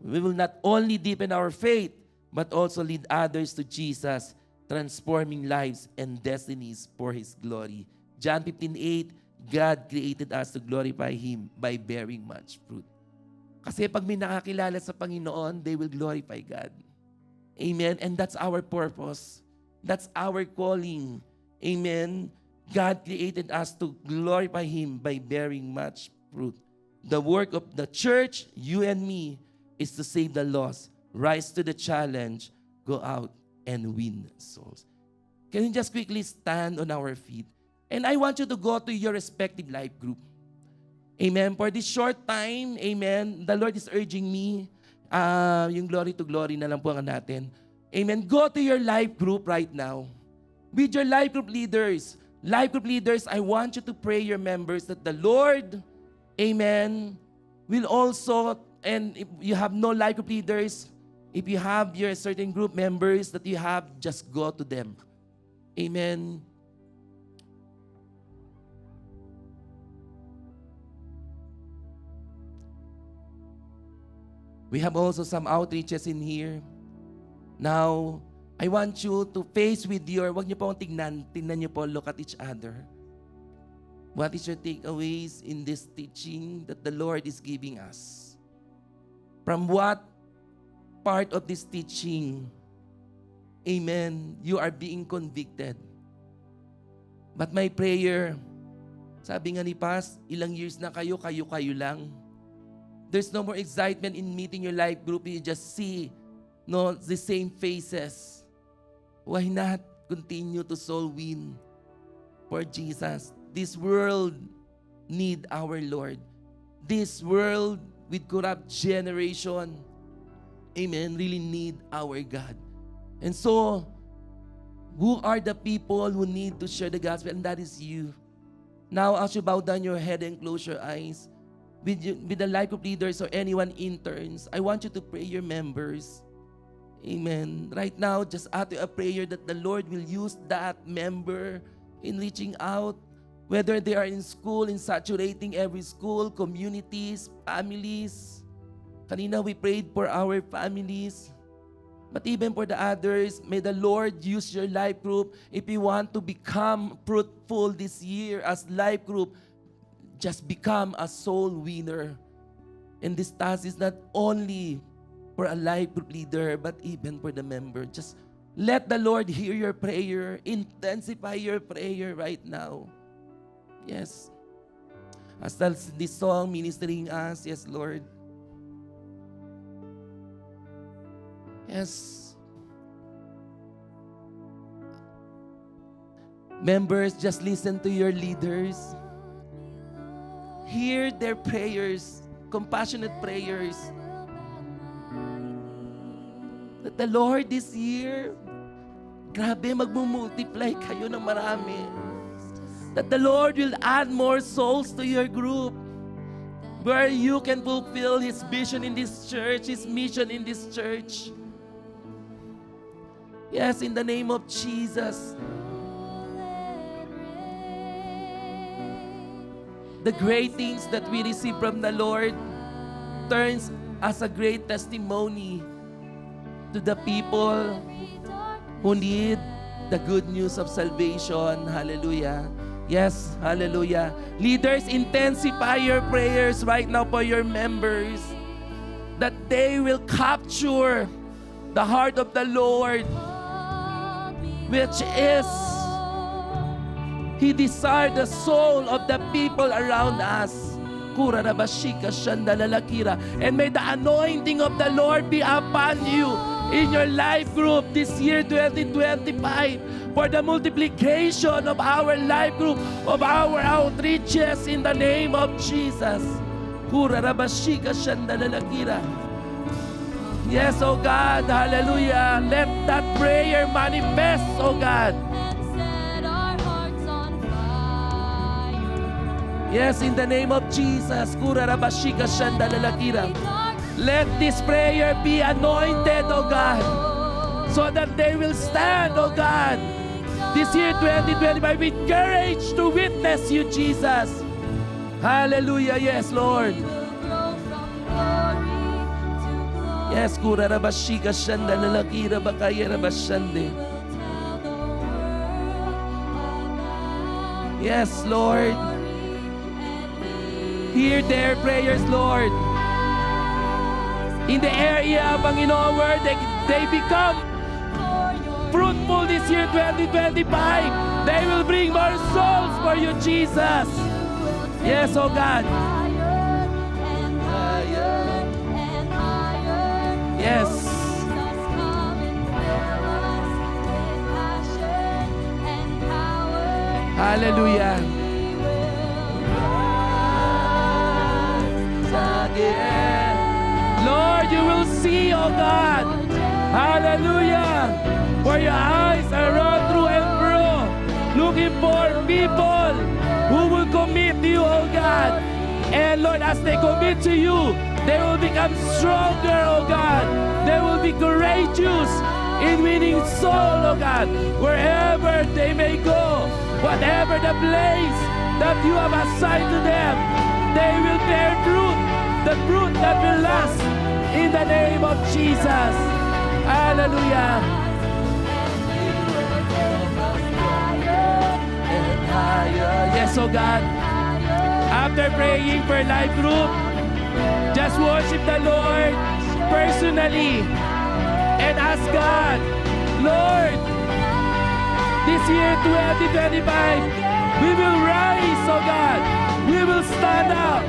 We will not only deepen our faith, but also lead others to Jesus, transforming lives and destinies for His glory. John 15:8, God created us to glorify Him by bearing much fruit. Kasi pag may nakakilala sa Panginoon, they will glorify God. Amen? And that's our purpose. That's our calling. Amen? God created us to glorify Him by bearing much fruit. The work of the church, you and me, is to save the lost. Rise to the challenge, go out and win souls. Can you just quickly stand on our feet? And I want you to go to your respective life group. Amen. For this short time, amen, the Lord is urging me, yung glory to glory na lang po ang natin. Amen. Go to your life group right now. With your life group leaders. Life group leaders, I want you to pray your members that the Lord, amen, will also, and if you have no life group leaders, if you have your certain group members that you have, just go to them. Amen. We have also some outreaches in here. Now, I want you to face with wag niyo po tingnan niyo po, look at each other. What is your takeaways in this teaching that the Lord is giving us? From what part of this teaching, amen, you are being convicted? But my prayer, sabi nga ni Paz, ilang years na kayo lang. There's no more excitement in meeting your life group. You just see the same faces. Why not continue to soul win for Jesus? This world need our Lord. This world with corrupt generation, amen, really need our God. And so, who are the people who need to share the gospel? And that is you. Now, as you bow down your head and close your eyes, with the life group leaders or anyone interns, I want you to pray your members. Amen. Right now, just utter a prayer that the Lord will use that member in reaching out, whether they are in school, in saturating every school, communities, families. Kanina we prayed for our families. But even for the others, may the Lord use your life group. If you want to become fruitful this year as life group, just become a soul winner. And this task is not only for a life group leader, but even for the member. Just let the Lord hear your prayer. Intensify your prayer right now. Yes. As this song ministering us, yes, Lord. Yes. Members, just listen to your leaders. Hear their prayers, compassionate prayers. That the Lord this year, grabe, magmumultiply kayo ng marami. That the Lord will add more souls to your group, where you can fulfill His vision in this church, His mission in this church. Yes, in the name of Jesus. the great things that we receive from the Lord turns as a great testimony to the people who need the good news of salvation. Hallelujah. Yes, hallelujah. Leaders, intensify your prayers right now for your members that they will capture the heart of the Lord, which is He desired the soul of the people around us. And may the anointing of the Lord be upon you in your life group this year 2025 for the multiplication of our life group, of our outreaches in the name of Jesus. Yes, oh God, hallelujah. Let that prayer manifest, oh God. Yes, in the name of Jesus. Let this prayer be anointed, oh God, so that they will stand, oh God, this year 2025 with courage to witness you, Jesus. Hallelujah. Yes, Lord. Yes, yes, Lord. Hear their prayers, Lord. In the area, Panginoon, where they become fruitful this year 2025, they will bring more souls for you, Jesus. Yes, oh God. Yes. Hallelujah. Lord, you will see, oh God. Hallelujah. For your eyes are run through and through, looking for people who will commit to you, oh God. And Lord, as they commit to you, they will become stronger, oh God. They will be courageous in winning soul, oh God. Wherever they may go, whatever the place that you have assigned to them, they will bear fruit, the fruit that will last in the name of Jesus. Hallelujah. Yes, oh God. After praying for life group, just worship the Lord personally and ask God, Lord, this year 2025, we will rise, oh God. We will stand up.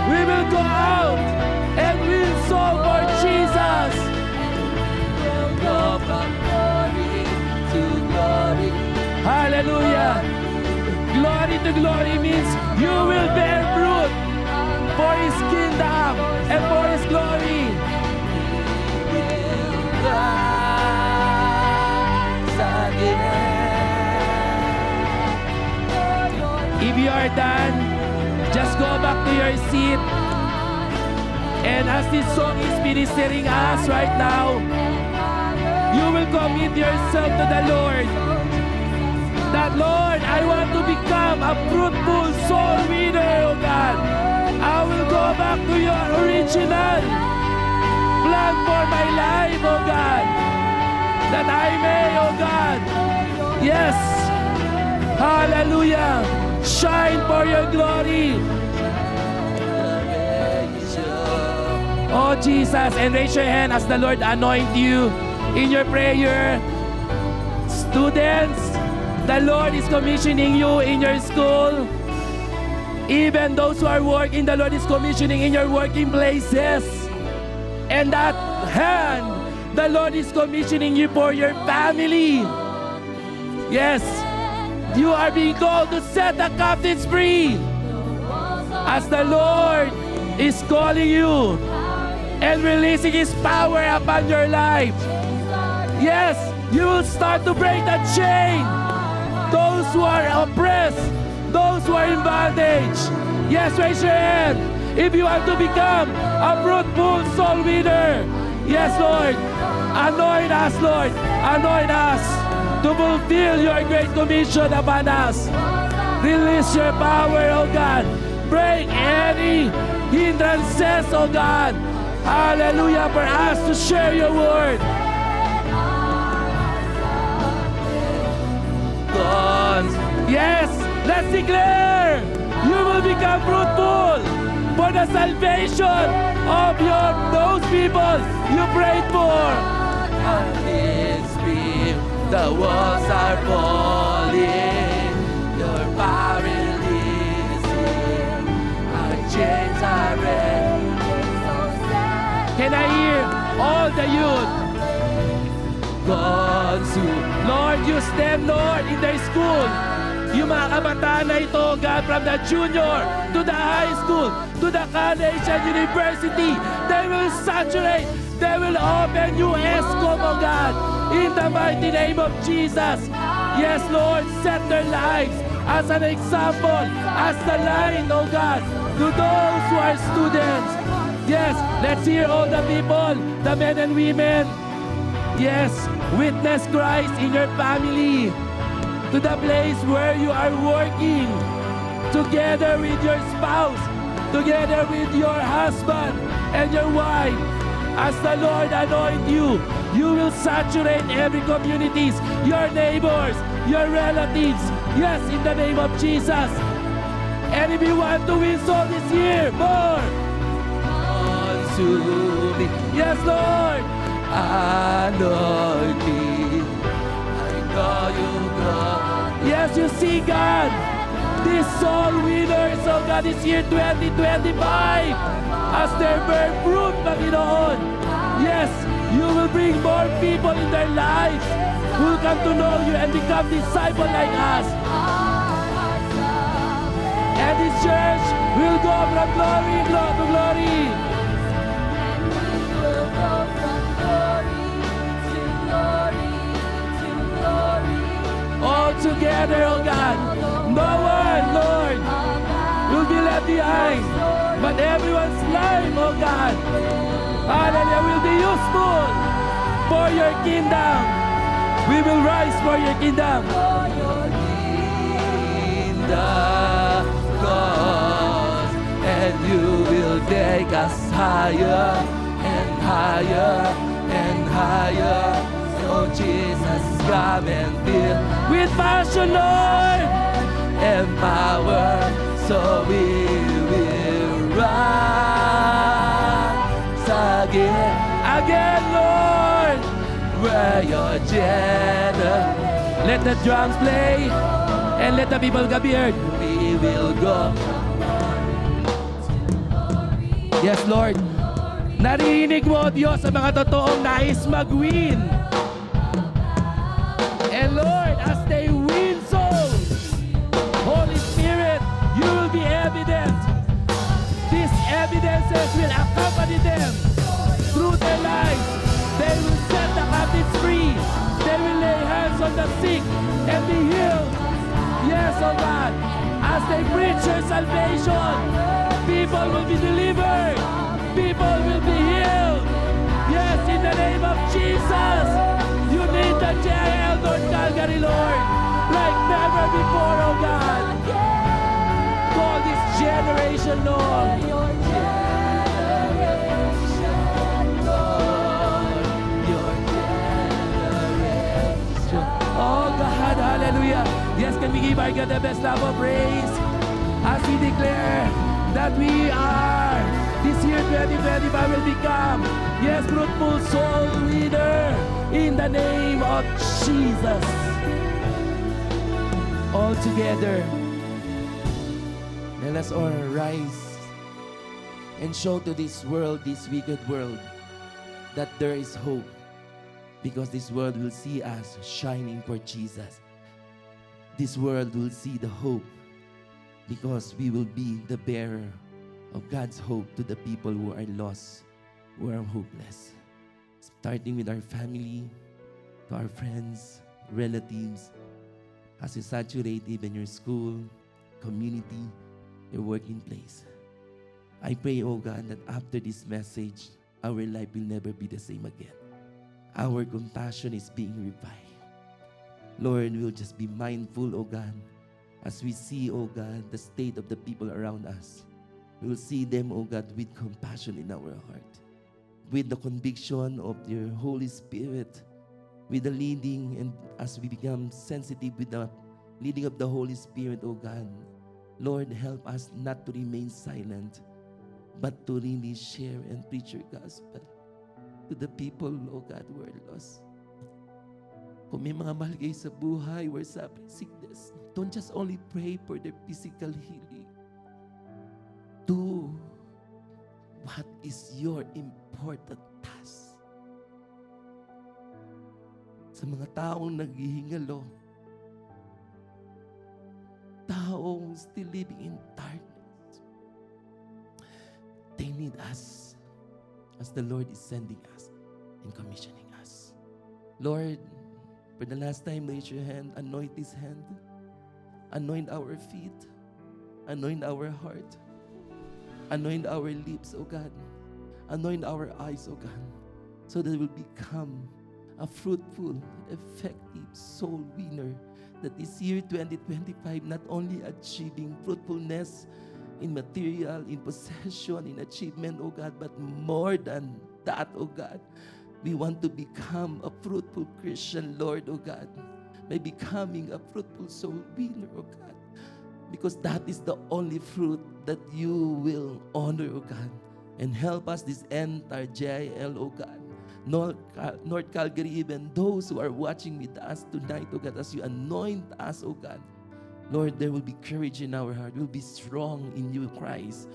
We will go out and win soul for Jesus. We'll go from glory to glory. Hallelujah. Glory to glory means you will bear fruit for His kingdom and for His glory. If you are done, just go back to your seat. And as this song is ministering us right now, you will commit yourself to the Lord. That, Lord, I want to become a fruitful soul winner, oh God. I will go back to your original plan for my life, oh God. That I may, oh God, yes, hallelujah, shine for your glory. Oh Jesus, and raise your hand as the Lord anoint you in your prayer. Students, the Lord is commissioning you in your school. Even those who are working, the Lord is commissioning in your working places. And that hand, the Lord is commissioning you for your family. Yes, you are being called to set the captives free. As the Lord is calling you and releasing His power upon your life. Yes, you will start to break the chain. Those who are oppressed, those who are in bondage. Yes, raise your hand if you want to become a fruitful soul winner. Yes, Lord. Anoint us, Lord. Anoint us to fulfill your great commission upon us. Release your power, oh God. break any hindrances, oh God. Hallelujah, for us to share your word. God, yes, let's declare you will become fruitful for the salvation of those people you prayed for. The walls are falling, your power releasing, our chains are breaking. Can I hear all the youth? God's youth. Lord, use them, Lord, in their school. Yung mga kabataan na ito, God, from the junior to the high school, to the college and university, they will saturate, they will open new ESCOM, oh God, in the mighty name of Jesus. Yes, Lord, set their lives as an example, as the light, oh God, to those who are students. Yes, let's hear all the people, the men and women. Yes, witness Christ in your family, to the place where you are working, together with your spouse, together with your husband and your wife. As the Lord anoint you, you will saturate every communities, your neighbors, your relatives. Yes, in the name of Jesus. And if you want to win soul this year, more. To me. Yes, Lord. Anoint me. I know you, God. Yes, you see, God. These soul winners, oh God, this year 2025, as they bear fruit, Panginoon. Yes, you will bring more people in their lives who will come to know you and become disciples like us. And this church will go from glory to glory. All together, oh God. No one, Lord, will be left behind, but everyone's life, oh God, hallelujah, will be useful for your kingdom. We will rise for your kingdom. Kingdom goes, and you will take us higher and higher and higher. Oh Jesus, come and fill with passion, Lord, and power, so we will rise again, Lord, where your general. Let the drums play, and let the people come here. We will go. Yes, Lord. Narinig mo, Diyos, sa mga totoong nais mag-win. And Lord, as they win souls, Holy Spirit, you will be evident. These evidences will accompany them through their lives. They will set the captives free. They will lay hands on the sick and be healed. Yes, oh God, as they preach your salvation, people will be delivered. People will be healed. Yes, in the name of Jesus. You need the JL North Calgary, Lord, like never before, oh God. Call this generation, Lord. Your generation. Oh God, hallelujah. Yes, can we give our God the best love of praise as we declare that we are, this year 2025 will become, yes, fruitful soul winner in the name of Jesus. All together, let us all rise and show to this world, this wicked world, that there is hope, because this world will see us shining for Jesus. This world will see the hope, because we will be the bearer of God's hope to the people who are lost, who are hopeless. Starting with our family, to our friends, relatives, as you saturate even your school, community, your working place. I pray, oh God, that after this message, our life will never be the same again. Our compassion is being revived. Lord, we'll just be mindful, oh God, As we see, O God, the state of the people around us, we will see them, O God, with compassion in our heart, with the conviction of your Holy Spirit, with the leading, and as we become sensitive with the leading of the Holy Spirit, O God, Lord, help us not to remain silent, but to really share and preach your gospel to the people, O God, who are lost. Kung may mga mahal kayo sa buhay or suffering sickness, don't just only pray for their physical healing. Do what is your important task. Sa mga taong naghihingalo, taong still living in darkness, they need us as the Lord is sending us and commissioning us. Lord, for the last time, raise your hand, anoint this hand, anoint our feet, anoint our heart, anoint our lips, O God, anoint our eyes, O God, so that we will become a fruitful, effective soul winner that this year 2025 not only achieving fruitfulness in material, in possession, in achievement, O God, but more than that, O God, we want to become a fruitful Christian, Lord, O God, by becoming a fruitful soul winner, O God, because that is the only fruit that you will honor, O God, and help us this entire JIL, O God, North Calgary, even those who are watching with us tonight, O God, as you anoint us, O God, Lord, there will be courage in our heart. We'll be strong in you, Christ.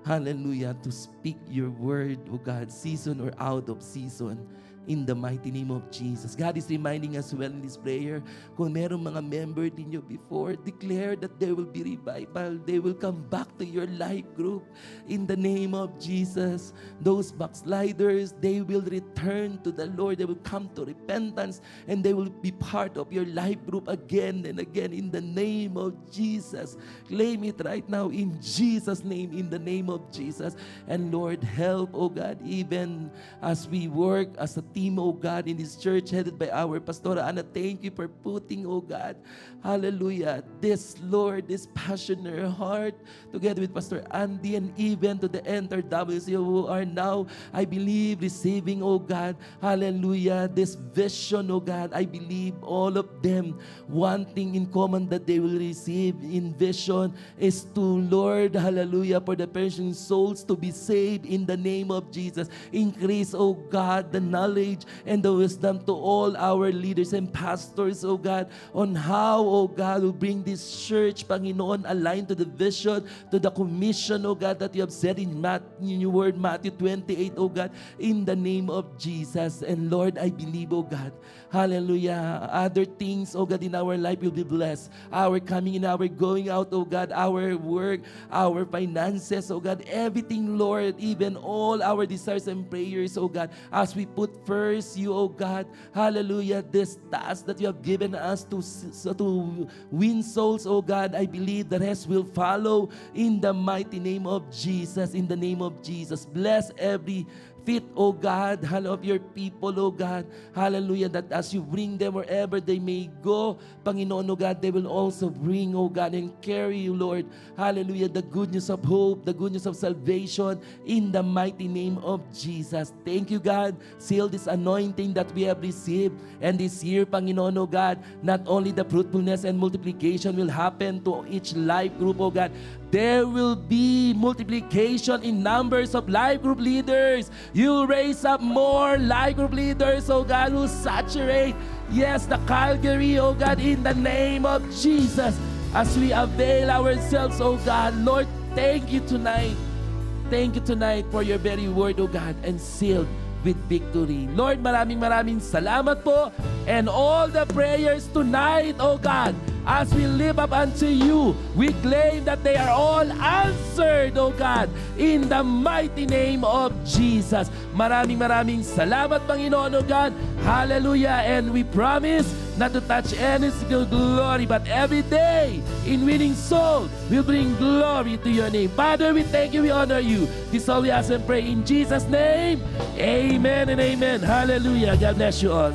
Hallelujah, to speak your word, O God, season or out of season, in the mighty name of Jesus. God is reminding us well in this prayer, kung merong mga member ninyo before, declare that there will be revival. They will come back to your life group in the name of Jesus. Those backsliders, they will return to the Lord. They will come to repentance and they will be part of your life group again and again in the name of Jesus. Claim it right now in Jesus' name, in the name of Jesus. And Lord, help, oh God, even as we work as a team, oh God, in this church headed by our Pastora Ana. Thank you for putting, oh God, hallelujah, this, Lord, this passion in her heart together with Pastor Andy and even to the entire WCO who are now, I believe, receiving, oh God, hallelujah, this vision, oh God. I believe all of them, one thing in common that they will receive in vision is to, Lord, hallelujah, for the perishing souls to be saved in the name of Jesus. Increase, oh God, the knowledge and the wisdom to all our leaders and pastors, oh God, on how, oh God, will bring this church, Panginoon, aligned to the vision, to the commission, oh God, that you have said in your word, Matthew 28, oh God, in the name of Jesus. And Lord, I believe, oh God, hallelujah, other things, oh God, in our life will be blessed. Our coming in, our going out, oh God, our work, our finances, oh God, everything, Lord, even all our desires and prayers, oh God, as we put first you, oh God, hallelujah, this task that you have given us to win souls, oh God, I believe the rest will follow in the mighty name of Jesus, in the name of Jesus. Bless every feet, oh God, of your people, oh God, hallelujah, that as you bring them wherever they may go, Panginoon, oh God, they will also bring, oh God, and carry you, Lord, hallelujah, the good news of hope, the good news of salvation, in the mighty name of Jesus. Thank you, God. Seal this anointing that we have received, and this year, Panginoon, oh God, not only the fruitfulness and multiplication will happen to each life group, oh God, there will be multiplication in numbers of life group leaders. You raise up more life group leaders, oh God, who saturate, yes, the Calgary, oh God, in the name of Jesus. As we avail ourselves, oh God, Lord, thank you tonight. Thank you tonight for your very word, oh God, and sealed with victory. Lord, maraming salamat po. And all the prayers tonight, oh God, as we live up unto you, we claim that they are all answered, oh God, in the mighty name of Jesus. Maraming salamat, Panginoon, oh God. Hallelujah. And we promise not to touch any single glory, but every day in winning soul, we bring glory to your name. Father, we thank you, we honor you. This all we ask and pray in Jesus' name. Amen and amen. Hallelujah. God bless you all.